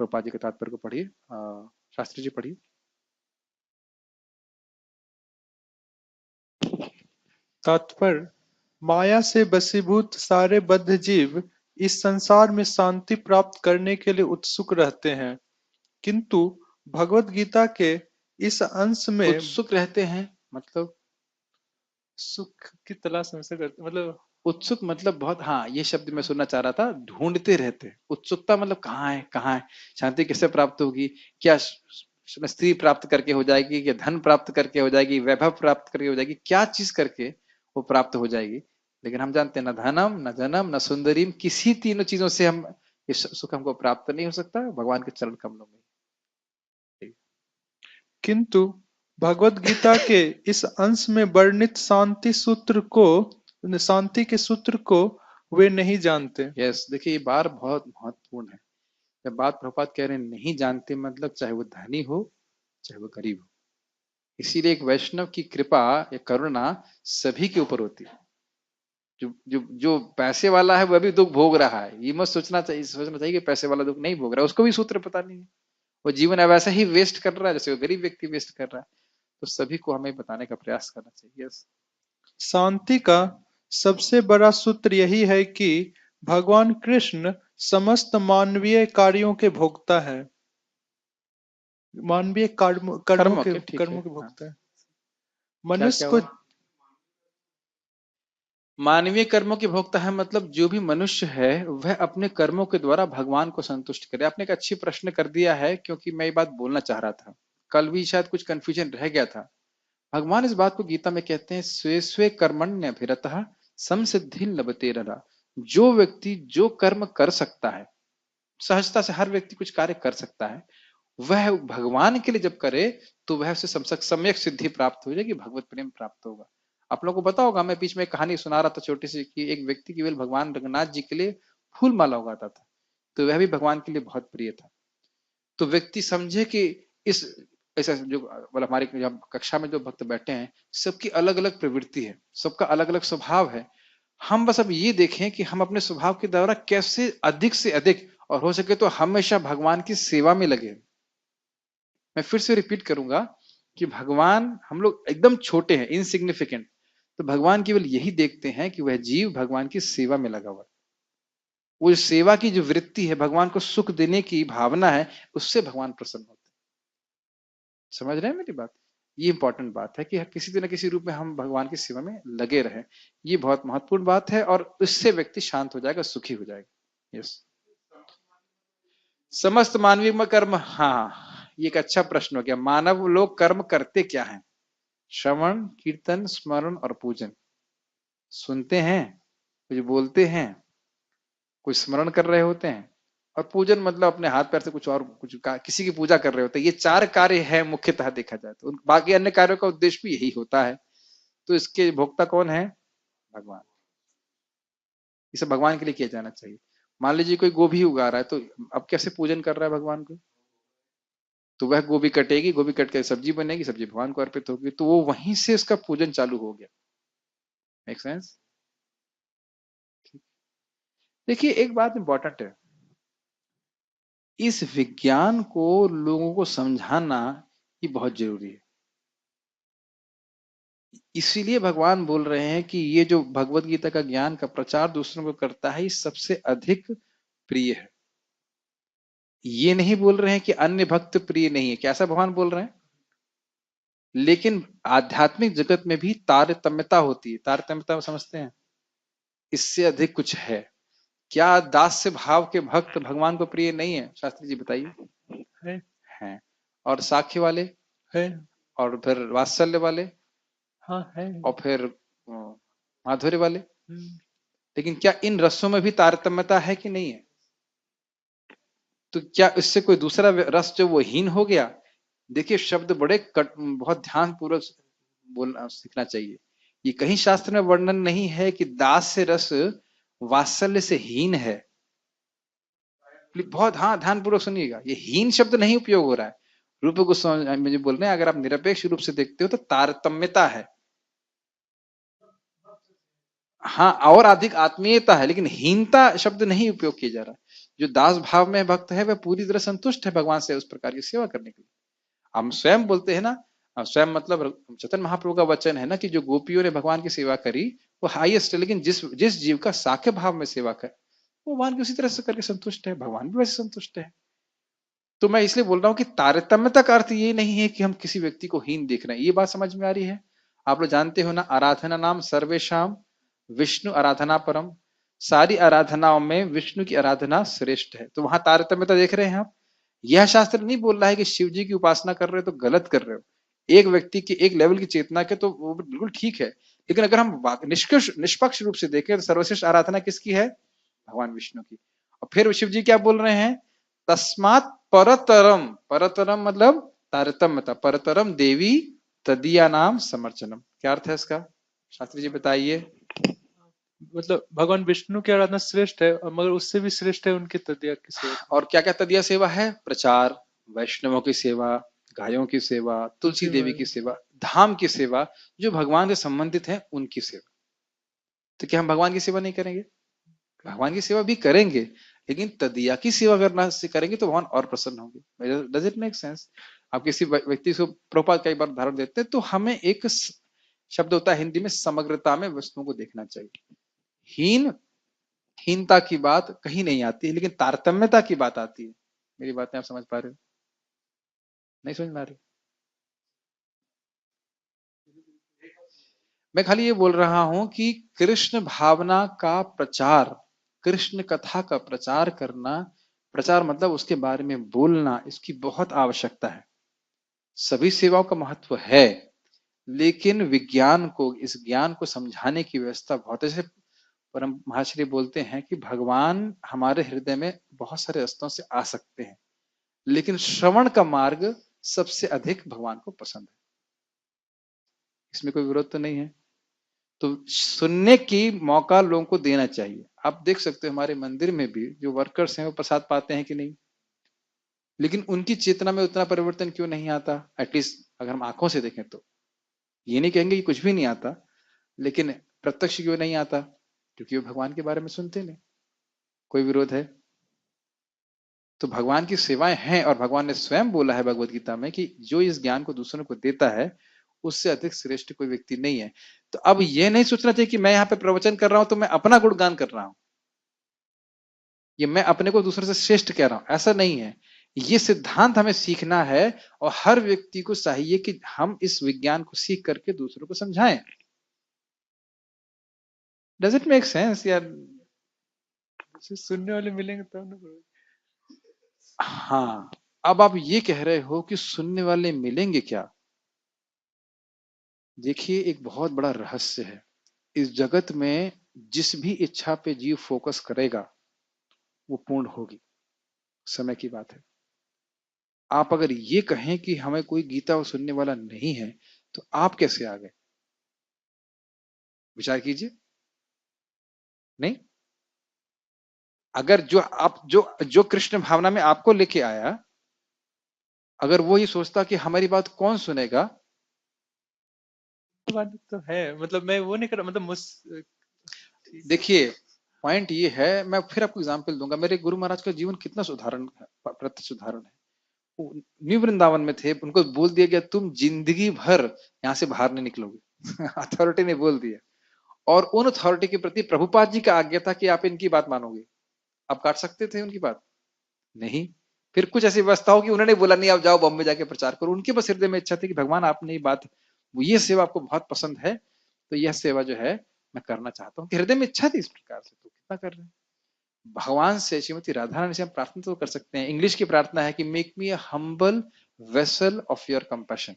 [SPEAKER 1] प्रभुपाद जी के तात्पर्य को पढ़िए, शास्त्री जी पढ़िए।
[SPEAKER 2] तात्पर्य, माया से बसीभूत सारे बद्ध जीव इस संसार में शांति प्राप्त करने के लिए उत्सुक रहते हैं, किंतु भगवत गीता के इस अंश में
[SPEAKER 1] उत्सुक रहते हैं मतलब
[SPEAKER 2] सुख की तलाश हमेशा करते, मतलब
[SPEAKER 1] उत्सुक मतलब बहुत, हाँ ये शब्द मैं सुनना चाह रहा था, ढूंढते रहते। उत्सुकता मतलब कहाँ है, कहाँ है, शांति कैसे प्राप्त होगी, क्या स्त्री प्राप्त करके हो जाएगी, क्या धन प्राप्त करके हो जाएगी, वैभव प्राप्त करके हो जाएगी, क्या चीज करके वो प्राप्त हो जाएगी। लेकिन हम जानते हैं न धनम न जनम न सुंदरीम, किसी तीनों चीजों से हम ये सुख हमको प्राप्त नहीं हो सकता, भगवान के चरण कमलों में।
[SPEAKER 2] किंतु भगवत गीता के इस अंश में वर्णित शांति के सूत्र को वे नहीं जानते।
[SPEAKER 1] यस, देखिए ये बात बहुत महत्वपूर्ण है। जब बात प्रभुपाद कह रहे हैं नहीं जानते, मतलब चाहे वो धनी हो चाहे वो गरीब हो। इसीलिए एक वैष्णव की कृपा या करुणा सभी के ऊपर होती है। जो पैसे वाला है वह भी दुख भोग रहा है, ये मत सोचना चाहिए कि पैसे वाला दुख नहीं भोग रहा है, उसको भी सूत्र पता नहीं है, वो जीवन अब ऐसा ही वेस्ट कर रहा है जैसे वो गरीब व्यक्ति वेस्ट कर रहा है। तो सभी को हमें बताने का प्रयास करना चाहिए।
[SPEAKER 2] शांति का सबसे बड़ा सूत्र यही है कि भगवान कृष्ण समस्त मानवीय कार्यों के भोक्ता है, मानवीय कर्मों के भोक्ता है। मनुष्य को
[SPEAKER 1] मानवीय कर्मों की भोक्ता है, मतलब जो भी मनुष्य है वह अपने कर्मों के द्वारा भगवान को संतुष्ट करे। आपने एक अच्छी प्रश्न कर दिया है, क्योंकि मैं ये बात बोलना चाह रहा था, कल भी शायद कुछ कंफ्यूजन रह गया था। भगवान इस बात को गीता में कहते हैं, स्वे स्वे कर्मण्य अभिरतः समसिद्धि लभते ररा। जो व्यक्ति जो कर्म कर सकता है, सहजता से हर व्यक्ति कुछ कार्य कर सकता है, वह भगवान के लिए जब करे तो वह उसे सम्यक सिद्धि प्राप्त हो जाएगी, भगवत प्रेम प्राप्त होगा। आप लोगों को पता होगा, मैं बीच में एक कहानी सुना रहा था छोटी सी, कि एक व्यक्ति केवल भगवान रंगनाथ जी के लिए फूल माला उगाता था, तो वह भी भगवान के लिए बहुत प्रिय था। तो व्यक्ति समझे कि इस ऐसा जो मतलब हमारे जब कक्षा में जो भक्त बैठे हैं, सबकी अलग अलग प्रवृत्ति है, सबका अलग अलग स्वभाव है। हम बस अब ये देखें कि हम अपने स्वभाव के द्वारा कैसे अधिक से अधिक और हो सके तो हमेशा भगवान की सेवा में लगे। मैं फिर से रिपीट करूंगा कि भगवान, हम लोग एकदम छोटे हैं, इनसिग्निफिकेंट, तो भगवान केवल यही देखते हैं कि वह जीव भगवान की सेवा में लगा हुआ। वो सेवा की जो वृत्ति है, भगवान को सुख देने की भावना है, उससे भगवान प्रसन्न होते हैं। समझ रहे हैं मेरी बात? ये इंपॉर्टेंट बात है कि किसी न किसी रूप में हम भगवान की सेवा में लगे रहें। ये बहुत महत्वपूर्ण बात है, और उससे व्यक्ति शांत हो जाएगा, सुखी हो जाएगा। यस, समस्त मानवीय कर्म, हाँ, ये एक अच्छा प्रश्न हो गया। मानव लोग कर्म करते क्या हैं? श्रवण, कीर्तन, स्मरण और पूजन। सुनते हैं, कुछ बोलते हैं, कुछ स्मरण कर रहे होते हैं, और पूजन मतलब अपने हाथ पैर से कुछ और कुछ किसी की पूजा कर रहे होते हैं। ये 4 कार्य है मुख्यतः देखा जाए तो। बाकी अन्य कार्यों का उद्देश्य भी यही होता है। तो इसके भोक्ता कौन है? भगवान। इसे भगवान के लिए किया जाना चाहिए। मान लीजिए कोई गोभी उगा रहा है, तो अब कैसे पूजन कर रहा है भगवान को? तो वह गोभी कटेगी, गोभी कट के सब्जी बनेगी, सब्जी भगवान को अर्पित होगी, तो वो वहीं से उसका पूजन चालू हो गया। Make sense? देखिए, एक बात इंपॉर्टेंट है, इस विज्ञान को लोगों को समझाना ये बहुत जरूरी है। इसीलिए भगवान बोल रहे हैं कि ये जो भगवत गीता का ज्ञान का प्रचार दूसरों को करता है, ये सबसे अधिक प्रिय है। ये नहीं बोल रहे हैं कि अन्य भक्त प्रिय नहीं है, कैसा भगवान बोल रहे हैं? लेकिन आध्यात्मिक जगत में भी तारतम्यता होती है। तारतम्यता समझते हैं? इससे अधिक कुछ है क्या? दास्य भाव के भक्त भगवान को प्रिय नहीं है? शास्त्री जी बताइए।
[SPEAKER 2] है
[SPEAKER 1] हैं। और साख्य वाले,
[SPEAKER 2] है
[SPEAKER 1] और फिर वात्सल्य वाले,
[SPEAKER 2] हाँ है
[SPEAKER 1] और फिर माधुर्य वाले।
[SPEAKER 2] हम्म,
[SPEAKER 1] लेकिन क्या इन रसों में भी तारतम्यता है कि नहीं है? तो क्या इससे कोई दूसरा रस जो वो हीन हो गया? देखिए, शब्द बड़े बहुत ध्यान पूर्वक बोलना सीखना चाहिए। ये कहीं शास्त्र में वर्णन नहीं है कि दास से रस वात्सल्य से हीन है। बहुत, हाँ, ध्यान पूर्वक सुनिएगा, ये हीन शब्द नहीं उपयोग हो रहा है। रूप गोस्वामी मुझे बोल रहे हैं, अगर आप निरपेक्ष रूप से देखते हो तो तारतम्यता है, हाँ, और अधिक आत्मीयता है, लेकिन हीनता शब्द नहीं उपयोग किया जा रहा है। जो दास भाव में भक्त है वह पूरी तरह संतुष्ट है भगवान से उस प्रकार की सेवा करने के लिए। हम स्वयं बोलते हैं ना, स्वयं मतलब चैतन्य महाप्रभु का वचन है ना कि जो गोपियों ने भगवान की सेवा करी वो हाईएस्ट है, लेकिन जिस जिस जीव का साख्य भाव में सेवा कर, वो भगवान की उसी तरह से करके संतुष्ट है, भगवान भी वैसे संतुष्ट है। तो मैं इसलिए बोल रहा हूँ कि तारतम्यता का अर्थ ये नहीं है कि हम किसी व्यक्ति को हीन देख रहे हैं। ये बात समझ में आ रही है? आप लोग जानते हो ना, आराधना नाम सर्वेशाम विष्णु आराधना परम। सारी आराधनाओं में विष्णु की आराधना श्रेष्ठ है। तो वहां तारतम्यता देख रहे हैं आप? यह शास्त्र नहीं बोल रहा है कि शिव जी की उपासना कर रहे हो तो गलत कर रहे हो। एक व्यक्ति की एक लेवल की चेतना के तो वो बिल्कुल ठीक है, लेकिन अगर हम निष्पक्ष रूप से देखें तो सर्वश्रेष्ठ आराधना किसकी है? भगवान विष्णु की। और फिर शिव जी क्या बोल रहे हैं? तस्मात परतरम, परतरम मतलब तारतम्यता, परतरम देवी तदीया नाम समर्चनम। क्या अर्थ है इसका? शास्त्री जी बताइए।
[SPEAKER 2] मतलब भगवान विष्णु की आराधना श्रेष्ठ है, और मगर उससे भी श्रेष्ठ है उनकी तदीया की सेवा।
[SPEAKER 1] और क्या क्या तदीया सेवा है? प्रचार, वैष्णवों की सेवा, गायों की सेवा, तुलसी देवी की सेवा, धाम की सेवा, जो भगवान से संबंधित है उनकी सेवा। तो क्या हम भगवान की सेवा नहीं करेंगे? भगवान की सेवा भी करेंगे, लेकिन तदिया की सेवा करना से करेंगे तो भगवान और प्रसन्न होंगे। Does it make sense? आप किसी व्यक्ति को प्रभुपाद कई बार उदाहरण देते हैं, तो हमें एक शब्द होता है हिंदी में, समग्रता में वस्तुओं को देखना चाहिए। हीन हीनता की बात कहीं नहीं आती है, लेकिन तारतम्यता की बात आती है। मेरी बातें आप समझ पा रहे हो? नहीं समझ में आ रही? मैं खाली ये बोल रहा हूं कि कृष्ण भावना का प्रचार, कृष्ण कथा का प्रचार करना, प्रचार मतलब उसके बारे में बोलना, इसकी बहुत आवश्यकता है। सभी सेवाओं का महत्व है, लेकिन विज्ञान को, इस ज्ञान को समझाने की व्यवस्था बहुत ऐसे। परम महाश्री बोलते हैं कि भगवान हमारे हृदय में बहुत सारे रास्तों से आ सकते हैं, लेकिन श्रवण का मार्ग सबसे अधिक भगवान को पसंद है। इसमें कोई विरोध तो नहीं है। तो सुनने की मौका लोगों को देना चाहिए। आप देख सकते हो हमारे मंदिर में भी जो वर्कर्स हैं वो प्रसाद पाते हैं कि नहीं, लेकिन उनकी चेतना में उतना परिवर्तन क्यों नहीं आता? एटलीस्ट अगर हम आंखों से देखें तो ये नहीं कहेंगे कि कुछ भी नहीं आता, लेकिन प्रत्यक्ष क्यों नहीं आता? क्योंकि वो भगवान के बारे में सुनते नहीं। कोई विरोध है? तो भगवान की सेवाएं हैं, और भगवान ने स्वयं बोला है भगवत गीता में कि जो इस ज्ञान को दूसरों को देता है उससे अधिक श्रेष्ठ कोई व्यक्ति नहीं है। तो अब यह नहीं सोचना चाहिए कि मैं यहाँ पे प्रवचन कर रहा हूं तो मैं अपना गुणगान कर रहा हूं, ये मैं अपने को दूसरे से श्रेष्ठ कह रहा हूं, ऐसा नहीं है। ये सिद्धांत हमें सीखना है, और हर व्यक्ति को चाहिए कि हम इस विज्ञान को सीख करके दूसरों को समझाएं। डज इट मेक सेंस यार?
[SPEAKER 2] सुनने वाले मिलेंगे तब ना।
[SPEAKER 1] हाँ, अब आप ये कह रहे हो कि सुनने वाले मिलेंगे क्या? देखिए, एक बहुत बड़ा रहस्य है। इस जगत में जिस भी इच्छा पे जीव फोकस करेगा वो पूर्ण होगी, समय की बात है। आप अगर ये कहें कि हमें कोई गीता सुनने वाला नहीं है, तो आप कैसे आ गए? विचार कीजिए। नहीं, अगर जो कृष्ण भावना में आपको लेके आया, अगर वो ये सोचता कि हमारी बात कौन सुनेगा।
[SPEAKER 2] बात तो है, मतलब मैं वो नहीं कर रहा, मतलब
[SPEAKER 1] देखिए, पॉइंट ये है, मैं फिर आपको एग्जांपल दूंगा। मेरे गुरु महाराज का जीवन कितना सुधारण है, प्रत्यक्ष उदाहरण है। वो न्यू वृंदावन में थे, उनको बोल दिया गया तुम जिंदगी भर यहाँ से बाहर नहीं निकलोगे। अथॉरिटी ने बोल दिया, और उन अथॉरिटी के प्रति प्रभुपाद जी का आज्ञा था कि आप इनकी बात मानोगे। आप काट सकते थे उनकी बात? नहीं। फिर कुछ ऐसी व्यवस्था हो कि उन्होंने बोला नहीं आप जाओ बॉम्बे जाके प्रचार करो। उनके बस हृदय में इच्छा थी कि भगवान आपने ये बात, ये सेवा आपको बहुत पसंद है, तो यह सेवा जो है मैं करना चाहता हूँ। हृदय में इच्छा थी इस प्रकार से, तो कितना कर रहे हैं। भगवान से, श्रीमती राधा रानी से हम प्रार्थना तो कर सकते हैं। इंग्लिश की प्रार्थना है कि make me a humble vessel of your compassion.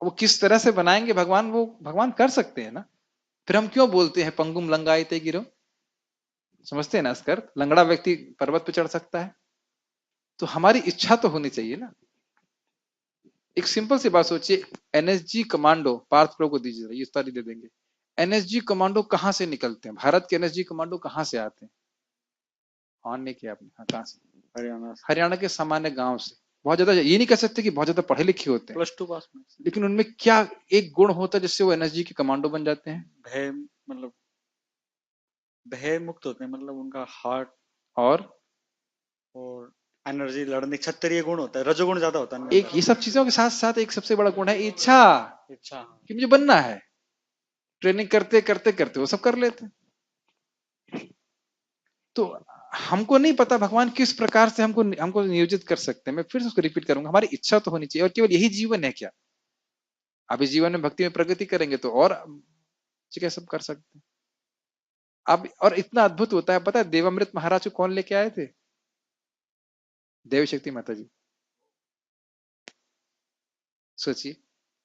[SPEAKER 1] वो किस तरह से बनाएंगे भगवान, वो भगवान कर सकते हैं ना। फिर हम क्यों बोलते हैं पंगुम लंगाइते गिरो? समझते हैं ना इसका अर्थ? लंगड़ा व्यक्ति पर्वत पे चढ़ सकता है। तो हमारी इच्छा तो होनी चाहिए ना। एक सिंपल सी बात सोचिए, एनएसजी कमांडो पार्थ प्रो को दीजिए, ये सारी दे देंगे। एनएसजी कमांडो कहां से निकलते हैं? भारत के एनएसजी कमांडो कहां से आते हैं? ऑन नहीं किया आपने? हाँ, कहां से?
[SPEAKER 3] हरियाणा से।
[SPEAKER 1] हरियाणा के सामान्य गांव से। बहुत ज्यादा ये नहीं कह सकते कि बहुत ज्यादा पढ़े लिखे होते हैं,
[SPEAKER 3] +2 पास में।
[SPEAKER 1] लेकिन उनमें क्या एक गुण होता है जिससे वो एनएसजी के कमांडो बन जाते हैं?
[SPEAKER 3] भय, मतलब भय मुक्त होते हैं, मतलब उनका हार्ट
[SPEAKER 1] और
[SPEAKER 3] और एनर्जी, लड़ने क्षत्रिय गुण होता है, रजोगुण ज्यादा होता है
[SPEAKER 1] एक ये सब चीजों के साथ साथ एक सबसे बड़ा गुण है इच्छा,
[SPEAKER 3] इच्छा।
[SPEAKER 1] कि मुझे बनना है। ट्रेनिंग करते करते करते वो सब कर लेते हैं। तो हमको नहीं पता भगवान किस प्रकार से हमको हमको नियोजित कर सकते हैं। मैं फिर से उसको रिपीट करूंगा, हमारी इच्छा तो होनी चाहिए, और केवल यही जीवन है क्या? आप इस जीवन में भक्ति में प्रगति करेंगे तो और क्या सब कर सकते हैं। अब और इतना अद्भुत होता है, पता है देवामृत महाराज को कौन लेके आए थे? देव शक्ति माता जी। सोचिए,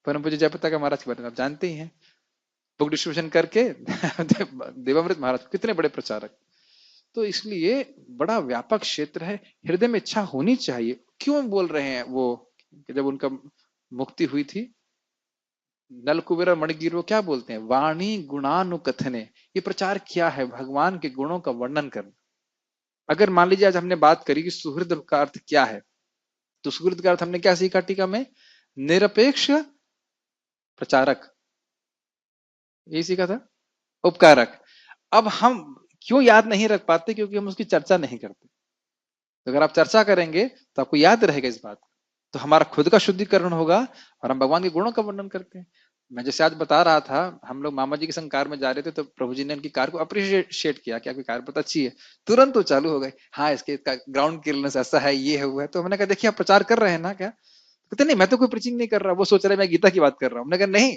[SPEAKER 1] परम पूज्य जयप्रताप का महाराज के बारे में आप जानते ही हैं, बुक डिस्ट्रीब्यूशन करके। देवामृत महाराज कितने बड़े प्रचारक। तो इसलिए बड़ा व्यापक क्षेत्र है, हृदय में इच्छा होनी चाहिए। क्यों बोल रहे हैं वो कि जब उनका मुक्ति हुई थी, नल कुबेर और मणिगिर वो क्या बोलते हैं? वाणी गुणानुकथने। ये प्रचार क्या है? भगवान के गुणों का वर्णन करना। अगर मान लीजिए आज हमने बात करी कि सुहृद का अर्थ क्या है, तो सुहृद का अर्थ हमने क्या सीखा टीका में? निरपेक्ष प्रचारक, यही सीखा था। उपकारक। अब हम क्यों याद नहीं रख पाते? क्योंकि हम उसकी चर्चा नहीं करते। तो अगर आप चर्चा करेंगे तो आपको याद रहेगा इस बात को, तो हमारा खुद का शुद्धिकरण होगा, और हम भगवान के गुणों का वर्णन करते हैं। मैं जैसे आज बता रहा था, हम लोग मामा जी की संग कार में जा रहे थे, तो प्रभु जी ने उनकी कार को अप्रिशिएट किया कि आपकी कार बहुत अच्छी है। तुरंत वो चालू हो गए, हाँ इसके ग्राउंड क्लियरनेस ऐसा है, ये है वो है। तो मैंने कहा देखिए आप प्रचार कर रहे हैं ना क्या? कहते नहीं मैं तो कोई प्रीचिंग नहीं कर रहा। वो सोच रहे मैं गीता की बात कर रहा हूँ। मैंने कहा नहीं,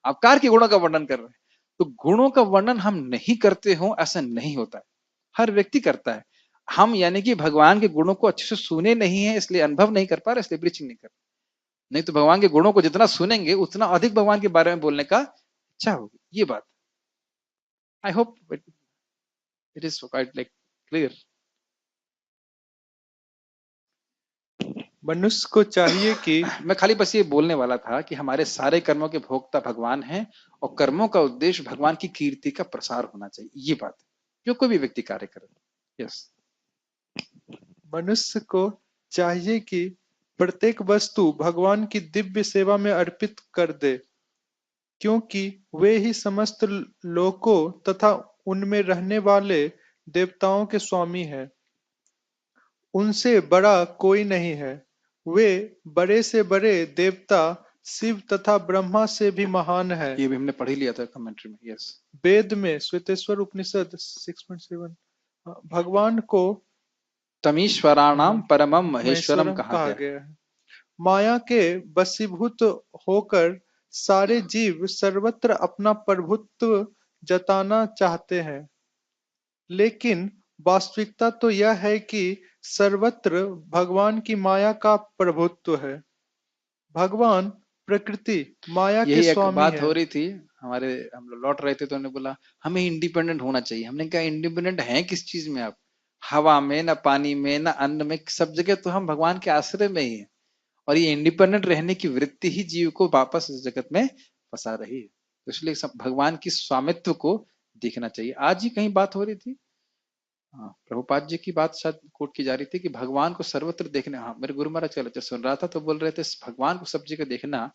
[SPEAKER 1] आप कार के गुणों का वर्णन कर रहे हैं। तो गुणों का वर्णन हम नहीं करते हो ऐसा नहीं होता है, हर व्यक्ति करता है। हम यानी कि भगवान के गुणों को अच्छे से सुने नहीं है, इसलिए अनुभव नहीं कर पा रहे, इसलिए प्रीचिंग नहीं कर। नहीं तो भगवान के गुणों को जितना सुनेंगे उतना अधिक भगवान के बारे में बोलने का इच्छा होगी। ये बात I hope it is quite like clear.
[SPEAKER 2] मनुष्य को चाहिए कि
[SPEAKER 1] मैं खाली बस ये बोलने वाला था कि हमारे सारे कर्मों के भोक्ता भगवान हैं और कर्मों का उद्देश्य भगवान की कीर्ति का प्रसार होना चाहिए, ये बात है जो कोई भी व्यक्ति कार्य करे। यस।
[SPEAKER 2] मनुष्य को चाहिए कि प्रत्येक वस्तु भगवान की दिव्य सेवा में अर्पित कर दे, क्योंकि वे ही समस्त लोकों तथा उनमें रहने वाले देवताओं के स्वामी हैं। उनसे बड़ा कोई नहीं है। वे बड़े से बड़े देवता शिव तथा ब्रह्मा से भी महान है।
[SPEAKER 1] ये भी हमने पढ़ ही लिया था कमेंट्री में। यस।
[SPEAKER 2] वेद में श्वेतेश्वर उपनिषद 6.7 भगवान को
[SPEAKER 1] तमीश्वराणाम परमम महेश्वरम
[SPEAKER 2] महेश्वरम
[SPEAKER 1] कहा
[SPEAKER 2] कहा
[SPEAKER 1] गया है।
[SPEAKER 2] गया है। माया के वशीभूत होकर सारे जीव सर्वत्र अपना प्रभुत्व जताना चाहते हैं, लेकिन वास्तविकता तो यह है कि सर्वत्र भगवान की माया का प्रभुत्व है। भगवान प्रकृति माया के
[SPEAKER 1] यही एक
[SPEAKER 2] स्वामी
[SPEAKER 1] बात
[SPEAKER 2] है।
[SPEAKER 1] हो रही थी हमारे, हम लोग लौट रहे थे तो उन्होंने बोला हमें इंडिपेंडेंट होना चाहिए। हमने कहा इंडिपेंडेंट है किस चीज में? आप हवा में, ना पानी में, ना अन्न में, सब जगह तो हम भगवान के आश्रय में ही है। और ये इंडिपेंडेंट रहने की वृत्ति ही जीव को वापस इस जगत में फंसा रही है। तो इसलिए भगवान की स्वामित्व को देखना चाहिए। आज ही कहीं बात हो रही थी, हाँ, प्रभुपाद जी की बात शायद कोट की जा रही थी कि भगवान को सर्वत्र देखना। हाँ, मेरे गुरु महाराज कल सुन रहा था तो बोल रहे थे भगवान को सब जगह देखना।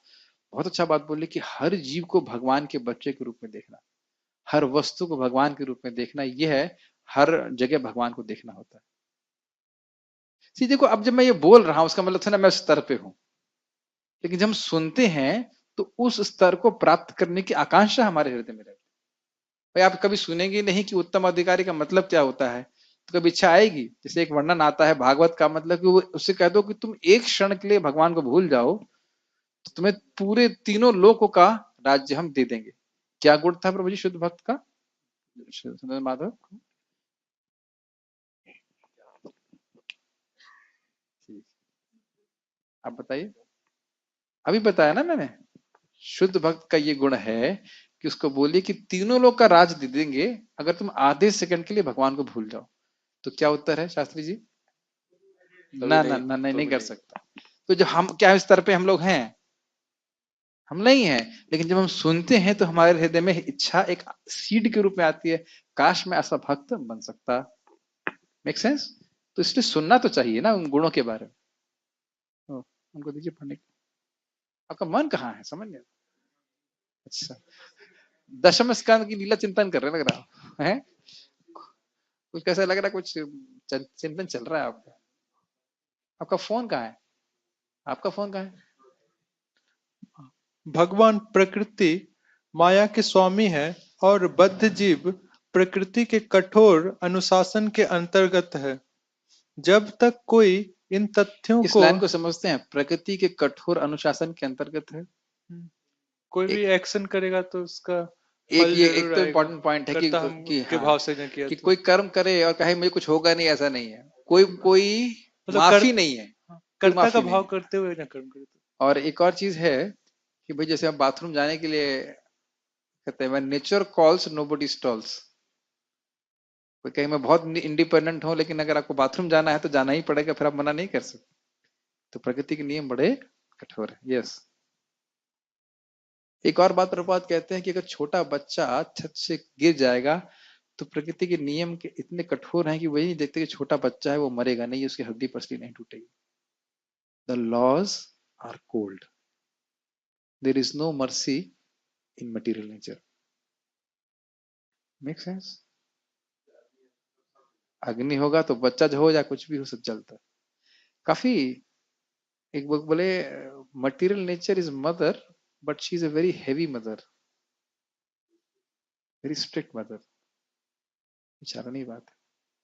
[SPEAKER 1] बहुत अच्छा बात बोली कि हर जीव को भगवान के बच्चे के रूप में देखना, हर वस्तु को भगवान के रूप में देखना, यह है हर जगह भगवान को देखना होता है। सी देखो, अब जब मैं ये बोल रहा हूं उसका मतलब था ना मैं उस स्तर पे हूं, लेकिन जब हम सुनते हैं तो उस स्तर को प्राप्त करने की आकांक्षा हमारे हृदय में रहती है। भाई आप कभी सुनेंगे नहीं कि उत्तम अधिकारी का मतलब क्या होता है, तो कभी इच्छा आएगी। जैसे एक वर्णन आता है भागवत का, मतलब कि वो उससे कह दो कि तुम एक क्षण के लिए भगवान को भूल जाओ तो तुम्हें पूरे तीनों लोकों का राज्य हम दे देंगे। क्या गुण था प्रभु जी शुद्ध भक्त का, सुंदर माधव? आप बताइए। अभी बताया ना मैंने, शुद्ध भक्त का ये गुण है कि उसको बोलिए कि तीनों लोग का राज दे देंगे अगर तुम आधे सेकंड के लिए भगवान को भूल जाओ। तो क्या उत्तर है शास्त्री जी? ना ना ना, नहीं कर सकता। तो जब हम क्या स्तर पे हम लोग हैं, हम नहीं है, लेकिन जब हम सुनते हैं तो हमारे हृदय में इच्छा एक सीड के रूप में आती है, काश मैं ऐसा भक्त बन सकता। Make sense? तो इसलिए सुनना तो चाहिए ना उन गुणों के बारे में। उनको दीजिए पढ़ने को। आपका मन कहाँ है, समझ नहीं। अच्छा, दशम स्कंद की लीला चिंतन कर रहे लग रहा है। कुछ कैसा लग रहा है, कुछ चिंतन चल रहा है आपका। आपका फोन कहाँ है? आपका फोन कहाँ है?
[SPEAKER 2] भगवान प्रकृति माया के स्वामी है और बद्ध जीव प्रकृति के कठोर अनुशासन के अंतर्गत है। जब तक कोई इन तथ्यों
[SPEAKER 1] इस
[SPEAKER 2] को
[SPEAKER 1] लाइन को समझते हैं, प्रकृति के कठोर अनुशासन के अंतर्गत है।
[SPEAKER 2] कोई भी
[SPEAKER 1] एक
[SPEAKER 2] एक्शन करेगा तो उसका
[SPEAKER 1] एक
[SPEAKER 2] फल
[SPEAKER 1] ये एक
[SPEAKER 2] जरूर
[SPEAKER 1] तो
[SPEAKER 2] आएगा,
[SPEAKER 1] इम्पोर्टेंट पॉइंट है
[SPEAKER 2] कर्ता हम
[SPEAKER 1] कि
[SPEAKER 2] के
[SPEAKER 1] हाँ,
[SPEAKER 2] भाव से न किया
[SPEAKER 1] कि
[SPEAKER 2] तो।
[SPEAKER 1] कोई कर्म करे और कहे मुझे कुछ होगा नहीं, ऐसा नहीं है। कोई कोई
[SPEAKER 2] मतलब
[SPEAKER 1] माफी नहीं है, कोई
[SPEAKER 2] कर्ता का
[SPEAKER 1] माफी नहीं
[SPEAKER 2] भाव
[SPEAKER 1] है।
[SPEAKER 2] करते हुए न कर्म करे तो।
[SPEAKER 1] और एक और चीज है कि भाई जैसे हम बाथरूम जाने के लिए कहते हैं नेचर कॉल्स नोबडी स्टॉल्स। कोई कहीं मैं बहुत इंडिपेंडेंट हूं, लेकिन अगर आपको बाथरूम जाना है तो जाना ही पड़ेगा, फिर आप मना नहीं कर सकते। तो प्रकृति के नियम बड़े कठोर है। यस। एक और बात प्रभुपाद कहते हैं कि अगर छोटा बच्चा छत से गिर जाएगा तो प्रकृति के नियम के इतने कठोर हैं कि वही नहीं देखते कि छोटा बच्चा है वो मरेगा नहीं, उसकी हड्डी पसली नहीं टूटेगी। The laws are cold, there is no mercy in material nature. Make sense? अग्नि होगा तो बच्चा जो हो जाए कुछ भी हो, सब जलता है। काफी एक बुक बोले material nature is mother but she is a very heavy mother, very strict mother. बेचारा नहीं बात है।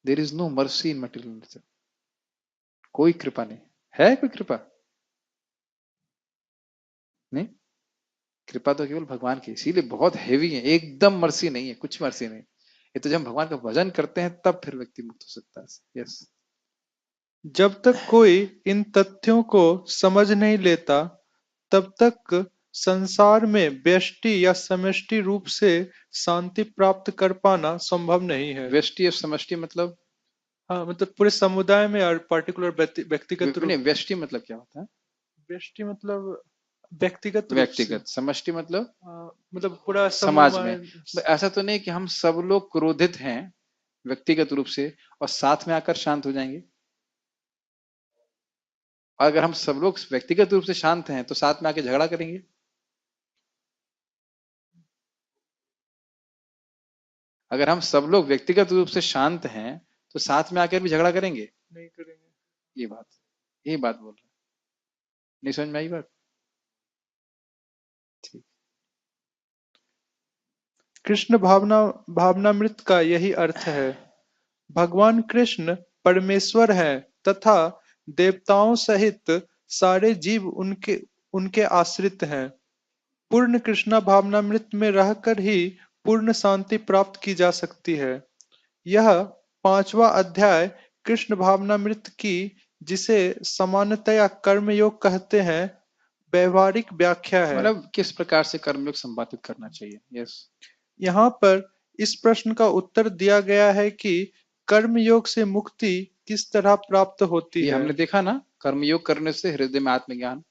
[SPEAKER 1] There is no mercy in material nature. कोई कृपा नहीं है। कोई कृपा नहीं, कृपा तो केवल भगवान की, इसीलिए बहुत हैवी है, एकदम मर्सी नहीं है, कुछ मर्सी नहीं। ये तो जब हम भगवान का भजन करते हैं तब फिर व्यक्ति मुक्त हो सकता है। यस।
[SPEAKER 2] जब तक कोई इन तथ्यों को समझ नहीं लेता, तब तक संसार में व्यष्टि या समष्टि रूप से शांति प्राप्त कर पाना संभव नहीं है।
[SPEAKER 1] व्यष्टि और समष्टि मतलब
[SPEAKER 2] हाँ, मतलब पूरे समुदाय में और पर्टिकुलर व्यक्तिगत
[SPEAKER 1] नहीं,
[SPEAKER 2] रूप।
[SPEAKER 1] व्यष्टि मतलब क्या होता है?
[SPEAKER 2] व्यष्टि मतलब व्यक्तिगत रूप से।
[SPEAKER 1] व्यक्तिगत। समष्टि मतलब
[SPEAKER 2] मतलब पूरा
[SPEAKER 1] समाज
[SPEAKER 2] समूह
[SPEAKER 1] में।
[SPEAKER 2] में।
[SPEAKER 1] ऐसा तो नहीं कि हम सब लोग क्रोधित हैं व्यक्तिगत रूप से और साथ में आकर शांत हो जाएंगे। और अगर हम सब लोग व्यक्तिगत रूप से शांत हैं तो साथ में आके झगड़ा करेंगे। अगर हम सब लोग व्यक्तिगत रूप से शांत हैं तो साथ में आकर भी झगड़ा करेंगे।
[SPEAKER 2] नहीं करेंगे।
[SPEAKER 1] ये बात, ये बात बोल रहे हैं। नहीं समझ में आई बात? ठीक।
[SPEAKER 2] कृष्ण भावनामृत का यही अर्थ है। भगवान कृष्ण परमेश्वर हैं तथा देवताओं सहित सारे जीव उनके उनके आश्रित हैं। पूर्ण कृष्णा भावनामृत में रहकर ही पूर्ण शांति प्राप्त की जा सकती है। यह पांचवा अध्याय कृष्ण भावनामृत की, जिसे सामान्यतया कर्मयोग कहते हैं, व्यवहारिक व्याख्या है।
[SPEAKER 1] मतलब किस प्रकार से कर्मयोग संपादित करना चाहिए। यस।
[SPEAKER 2] यहाँ पर इस प्रश्न का उत्तर दिया गया है कि कर्मयोग से मुक्ति किस तरह प्राप्त होती
[SPEAKER 1] ये
[SPEAKER 2] है।
[SPEAKER 1] हमने देखा ना, कर्मयोग करने से हृदय में आत्मज्ञान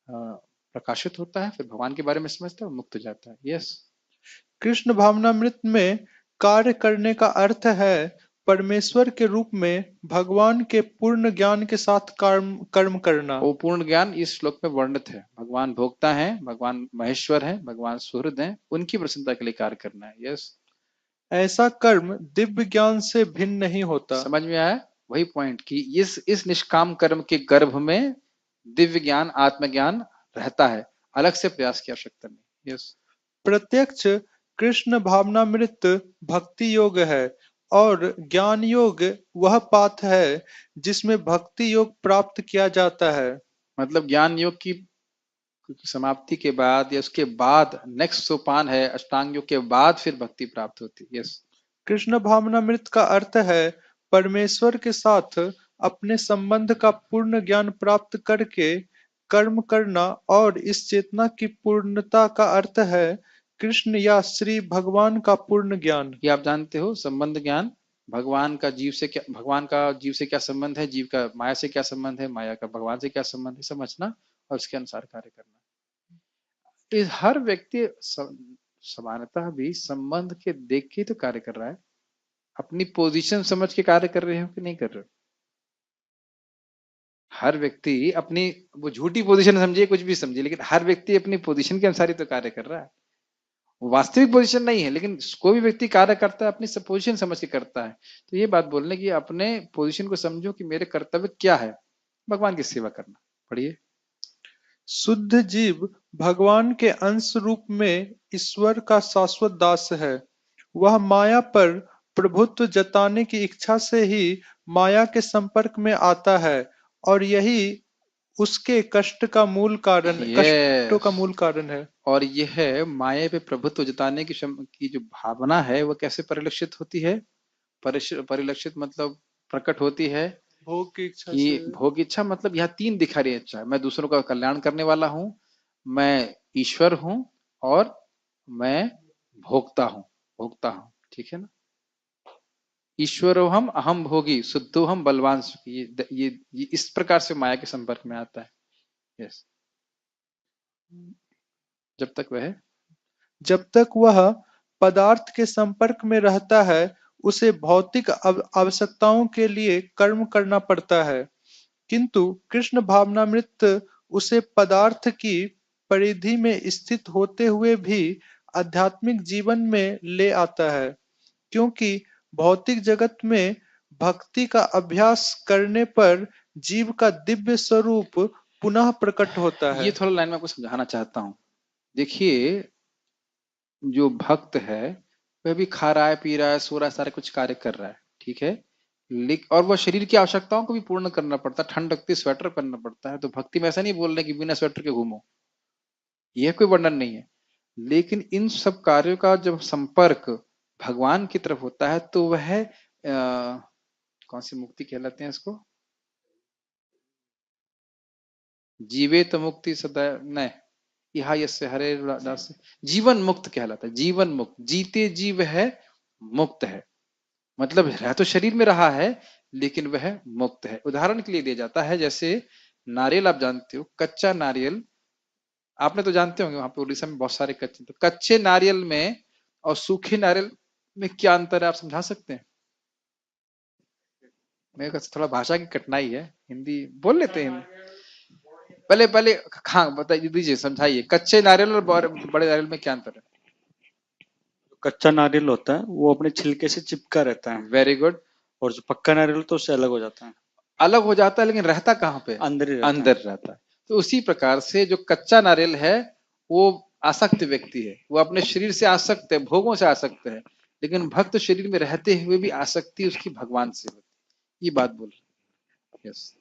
[SPEAKER 1] प्रकाशित होता है, फिर भगवान के बारे में समझता है और मुक्त हो जाता है। यस।
[SPEAKER 2] कृष्ण भावनामृत में कार्य करने का अर्थ है परमेश्वर के रूप में भगवान के पूर्ण ज्ञान के साथ कर्म कर्म करना।
[SPEAKER 1] वो पूर्ण ज्ञान इस श्लोक में वर्णित है। भगवान भोक्ता है, भगवान महेश्वर है, भगवान सुहृद है, उनकी प्रसन्नता के लिए कार्य करना है। यस।
[SPEAKER 2] ऐसा कर्म दिव्य ज्ञान से भिन्न नहीं होता।
[SPEAKER 1] समझ में आया? वही पॉइंट कि इस निष्काम कर्म के गर्भ में दिव्य ज्ञान आत्मज्ञान रहता है, अलग से प्रयास की आवश्यकता नहीं। यस।
[SPEAKER 2] प्रत्यक्ष कृष्ण भावनामृत भक्ति योग है और ज्ञान योग वह पाथ है जिसमें भक्ति योग प्राप्त किया जाता है।
[SPEAKER 1] मतलब ज्ञान योग की समाप्ति के बाद या उसके बाद नेक्स्ट सोपान है अष्टांग योग के बाद फिर भक्ति प्राप्त होती है। यस।
[SPEAKER 2] कृष्ण भावनामृत का अर्थ है परमेश्वर के साथ अपने संबंध का पूर्ण ज्ञान प्राप्त करके कर्म करना, और इस चेतना की पूर्णता का अर्थ है कृष्ण या श्री भगवान का पूर्ण ज्ञान।
[SPEAKER 1] ये आप जानते हो संबंध ज्ञान, भगवान का जीव से क्या, भगवान का जीव से क्या संबंध है, जीव का माया से क्या संबंध है, माया का भगवान से क्या संबंध है, समझना और उसके अनुसार कार्य करना। इस हर व्यक्ति समानतः भी संबंध के देख के तो कार्य कर रहा है। अपनी पोजीशन समझ के कार्य कर रहे हो कि नहीं कर रहे हो? हर व्यक्ति अपनी, वो झूठी पोजीशन समझिए कुछ भी समझिए, लेकिन हर व्यक्ति अपनी पोजीशन के अनुसार ही तो कार्य कर रहा है। वास्तविक पोजीशन नहीं है, लेकिन कोई भी व्यक्ति कार्य करता है अपनी पोजीशन समझ के करता है। तो ये बात बोलने की अपने पोजीशन को समझो कि मेरे कर्तव्य क्या है, भगवान की सेवा करना। पढ़िए।
[SPEAKER 2] शुद्ध जीव भगवान के अंश रूप में ईश्वर का शाश्वत दास है। वह माया पर प्रभुत्व जताने की इच्छा से ही माया के संपर्क में आता है, और यही उसके कष्टों
[SPEAKER 1] यस।
[SPEAKER 2] का मूल कारण है।
[SPEAKER 1] और यह माया पे प्रभुत्व जताने की जो भावना है वो कैसे परिलक्षित होती है? परिलक्षित मतलब प्रकट होती है
[SPEAKER 2] भोग की इच्छा से।
[SPEAKER 1] कि भोग इच्छा, मतलब यहाँ तीन दिखा रही है इच्छा। मैं दूसरों का कल्याण करने वाला हूँ, मैं ईश्वर हूँ, और मैं भोक्ता हूँ। भोक्ता हूँ, ठीक है ना? ईश्वरो हम अहम भोगी शुद्धो हम बलवान सुखी, ये इस प्रकार से माया के संपर्क में आता है। यस। जब तक वह
[SPEAKER 2] जब तक वह पदार्थ के संपर्क में रहता है, उसे भौतिक आवश्यकताओं के लिए कर्म करना पड़ता है। किंतु कृष्ण भावनामृत उसे पदार्थ की परिधि में स्थित होते हुए भी आध्यात्मिक जीवन में ले आता है, क्योंकि भौतिक जगत में भक्ति का अभ्यास करने पर जीव का दिव्य स्वरूप पुनः प्रकट होता
[SPEAKER 1] ये
[SPEAKER 2] है।
[SPEAKER 1] थोड़ा लाइन में आपको समझाना चाहता हूँ। देखिए, जो भक्त है वह भी खा रहा है, पी रहा है, सो रहा है, सारे कुछ कार्य कर रहा है, ठीक है। और वह शरीर की आवश्यकताओं को भी पूर्ण करना पड़ता है। ठंड लगती है, स्वेटर पहनना पड़ता है। तो भक्ति में ऐसा नहीं बोल रहे कि बिना स्वेटर के घूमो, यह कोई वर्णन नहीं है। लेकिन इन सब कार्यों का जब संपर्क भगवान की तरफ होता है तो वह कौन सी मुक्ति कहलाते हैं इसको? जीवे तो मुक्ति सदा नहीं, यहाँ यस्य हरे दास, जीवन मुक्त कहलाता है। जीवन मुक्त, जीते जीव है, मुक्त है। मतलब रह तो शरीर में रहा है, लेकिन वह मुक्त है। उदाहरण के लिए दिया जाता है, जैसे नारियल आप जानते हो, कच्चा नारियल आपने तो जानते होंगे, वहां पे उड़ीसा में बहुत सारे कच्चे, तो कच्चे नारियल में और सूखे नारियल में क्या अंतर है, आप समझा सकते हैं? मेरे को थोड़ा भाषा की कठिनाई है, हिंदी बोल लेते हैं। पहले पहले हाँ बता दीजिए, समझाइए, कच्चे नारियल और बड़े नारियल में क्या अंतर है?
[SPEAKER 4] कच्चा नारियल होता है वो अपने छिलके से चिपका रहता है,
[SPEAKER 1] वेरी गुड।
[SPEAKER 4] और जो पक्का नारियल तो उससे अलग हो जाता है,
[SPEAKER 1] अलग हो जाता है, लेकिन रहता कहाँ पे?
[SPEAKER 4] अंदर ही रहता है।
[SPEAKER 1] अंदर रहता है। तो उसी प्रकार से जो कच्चा नारियल है वो आसक्त व्यक्ति है, वो अपने शरीर से आसक्त है, भोगों से आसक्त है, लेकिन भक्त शरीर में रहते हुए भी आसक्ति उसकी भगवान से होती है। ये बात बोल रहे। यस।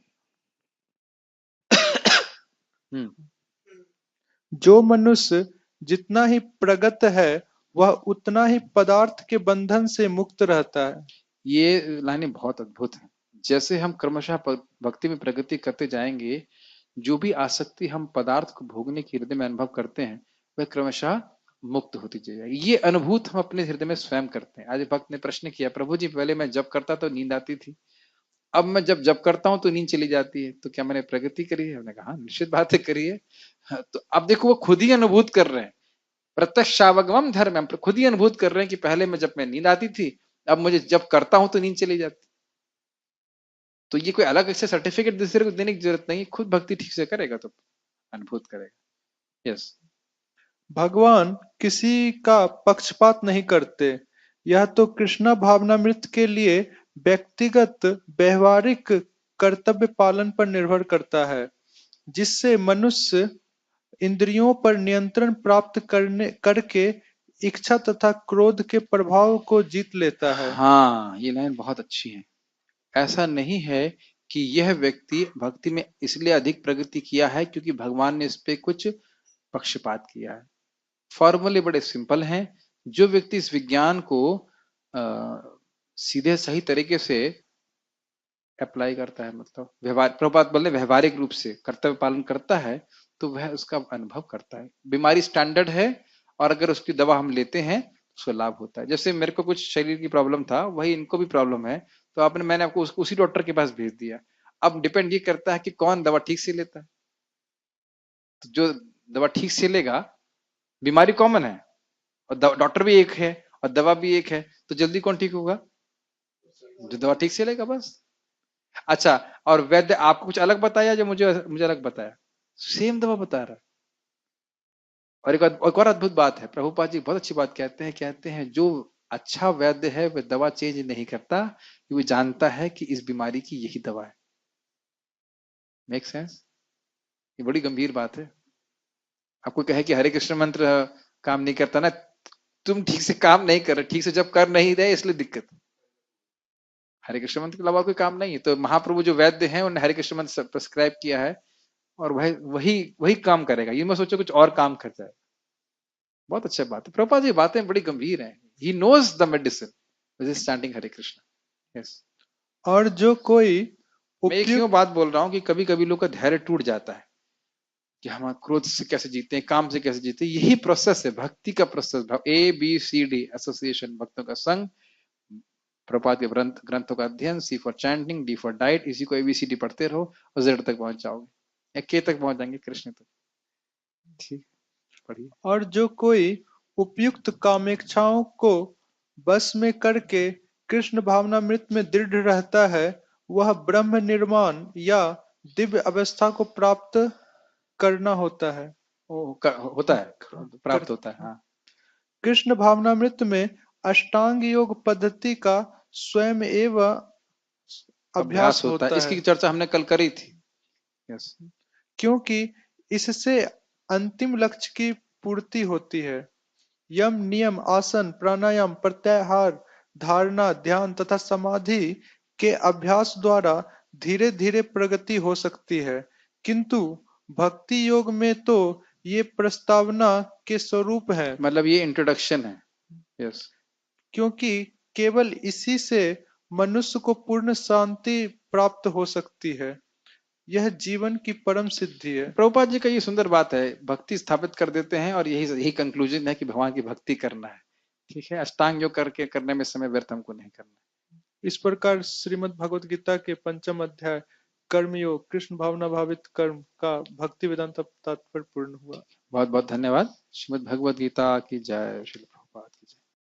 [SPEAKER 2] जो मनुष्य जितना ही प्रगत है वह उतना ही पदार्थ के बंधन से मुक्त रहता है।
[SPEAKER 1] ये लाइनें बहुत अद्भुत हैं। जैसे हम क्रमशः भक्ति में प्रगति करते जाएंगे, जो भी आसक्ति हम पदार्थ को भोगने की हृदय में अनुभव करते हैं वह क्रमशः मुक्त होती जाएगी। ये अनुभूत हम अपने हृदय में स्वयं करते हैं। आज भक्त ने प्रश्न किया, प्रभु जी पहले मैं जब करता तो नींद आती थी, अब मैं जब करता हूं तो नींद चली जाती है, तो क्या मैंने प्रगति करी है? हमने कहा निश्चित बात है करी है। तो अब देखो वो खुद ही अनुभूत कर रहे हैं, प्रत्यक्षावगमम धर्म, हम खुद ही अनुभूत कर रहे हैं कि पहले मैं नींद आती थी, अब मुझे जब करता हूं तो नींद चली जाती। तो ये कोई अलग से सर्टिफिकेट दूसरे को देने की जरूरत नहीं, खुद भक्ति ठीक से करेगा तो अनुभूत करेगा। यस।
[SPEAKER 2] भगवान किसी का पक्षपात नहीं करते। यह तो कृष्णा भावनामृत के लिए व्यक्तिगत व्यवहारिक कर्तव्य पालन पर निर्भर करता है, जिससे मनुष्य इंद्रियों पर नियंत्रण प्राप्त करके इच्छा तथा क्रोध के प्रभाव को जीत लेता है।
[SPEAKER 1] हाँ, ये लाइन बहुत अच्छी है। ऐसा नहीं है कि यह व्यक्ति भक्ति में इसलिए अधिक प्रगति किया है क्योंकि भगवान ने इस पे कुछ पक्षपात किया है। फॉर्मूले बड़े सिंपल हैं। जो व्यक्ति इस विज्ञान को सीधे सही तरीके से अप्लाई करता है, मतलब व्यवहार, प्रभुपाद बोले व्यवहारिक रूप से कर्तव्य पालन करता है, तो वह उसका अनुभव करता है। बीमारी स्टैंडर्ड है और अगर उसकी दवा हम लेते हैं तो उसको लाभ होता है। जैसे मेरे को कुछ शरीर की प्रॉब्लम था, वही इनको भी प्रॉब्लम है, तो मैंने आपको उसी डॉक्टर के पास भेज दिया। अब डिपेंड ये करता है कि कौन दवा ठीक से लेता है। तो जो दवा ठीक से लेगा, बीमारी कॉमन है और डॉक्टर भी एक है और दवा भी एक है, तो जल्दी कौन ठीक होगा? जो दवा ठीक से लेगा, बस। अच्छा, और वैद्य आपको कुछ अलग बताया जो मुझे मुझे अलग बताया? सेम दवा बता रहा है। और एक और अद्भुत बात है, प्रभुपाद जी बहुत अच्छी बात कहते हैं जो अच्छा वैद्य है वह दवा चेंज नहीं करता, वो जानता है कि इस बीमारी की यही दवा है। Make sense? ये बड़ी गंभीर बात है। आपको कहे कि हरे कृष्ण मंत्र काम नहीं करता ना, तुम ठीक से काम नहीं कर रहे, ठीक से जब कर नहीं रहे इसलिए दिक्कत। हरे कृष्ण मंत्र के अलावा कोई काम नहीं है। तो महाप्रभु जो वैद्य हैं उन्होंने हरे कृष्ण मंत्र प्रिस्क्राइब किया है और वही वही वही काम करेगा। ये मैं सोचो कुछ और काम कर जाए। बहुत अच्छा बात है। प्रभुपाद, ये बातें बड़ी गंभीर हैं। He knows the medicine which is chanting Hare Krishna. Yes.
[SPEAKER 2] और जो कोई
[SPEAKER 1] मैं एक क्यों बात बोल रहा हूँ कि कभी कभी लोग का धैर्य टूट जाता है कि हम क्रोध से कैसे जीते हैं, काम से कैसे जीते हैं। यही प्रोसेस है भक्ति का प्रोसेस। ABCD एसोसिएशन, भक्तों का संघ, प्रपात के ग्रंथों का अध्ययन, C for chanting, D for diet. इसी को ABCD पढ़ते रहो और Z तक पहुंच जाओगे, या K तक पहुंच जाएंगे, कृष्ण तक। ठीक, पढ़िए।
[SPEAKER 2] और जो कोई उपयुक्त कामेच्छाओं को बस में करके कृष्ण भावनामृत में दृढ़ रहता है, वह ब्रह्म निर्माण या दिव्य अवस्था को प्राप्त करना होता है।
[SPEAKER 1] होता है, प्राप्त होता है। हाँ।
[SPEAKER 2] कृष्ण भावनामृत में अष्टांग योग पद्धति का स्वयं एवं अभ्यास होता है।
[SPEAKER 1] इसकी चर्चा हमने कल करी थी। यस।
[SPEAKER 2] क्योंकि इससे अंतिम लक्ष्य की पूर्ति होती है। यम, नियम, आसन, प्राणायाम, प्रत्याहार, धारणा, ध्यान तथा समाधि के अभ्यास द्वारा धीरे धीरे प्रगति हो सकती है, किंतु भक्ति योग में तो ये प्रस्तावना के स्वरूप है।
[SPEAKER 1] मतलब ये इंट्रोडक्शन है। यस।
[SPEAKER 2] क्योंकि केवल इसी से मनुष्य को पूर्ण शांति प्राप्त हो सकती है। यह जीवन की परम सिद्धि है।
[SPEAKER 1] प्रभुपाद जी का ये सुंदर बात है, भक्ति स्थापित कर देते हैं और यही कंक्लूजन है कि भगवान की भक्ति करना है। ठीक है, अष्टांग योग करने में समय व्यर्थ हमको नहीं करना।
[SPEAKER 2] इस प्रकार श्रीमद् भगवत गीता के पंचम अध्याय कर्मयोग कृष्ण भावना भावित कर्म का भक्ति वेदांत तात्पर्य पूर्ण हुआ।
[SPEAKER 1] बहुत बहुत धन्यवाद। श्रीमद् भगवद गीता की जय। श्री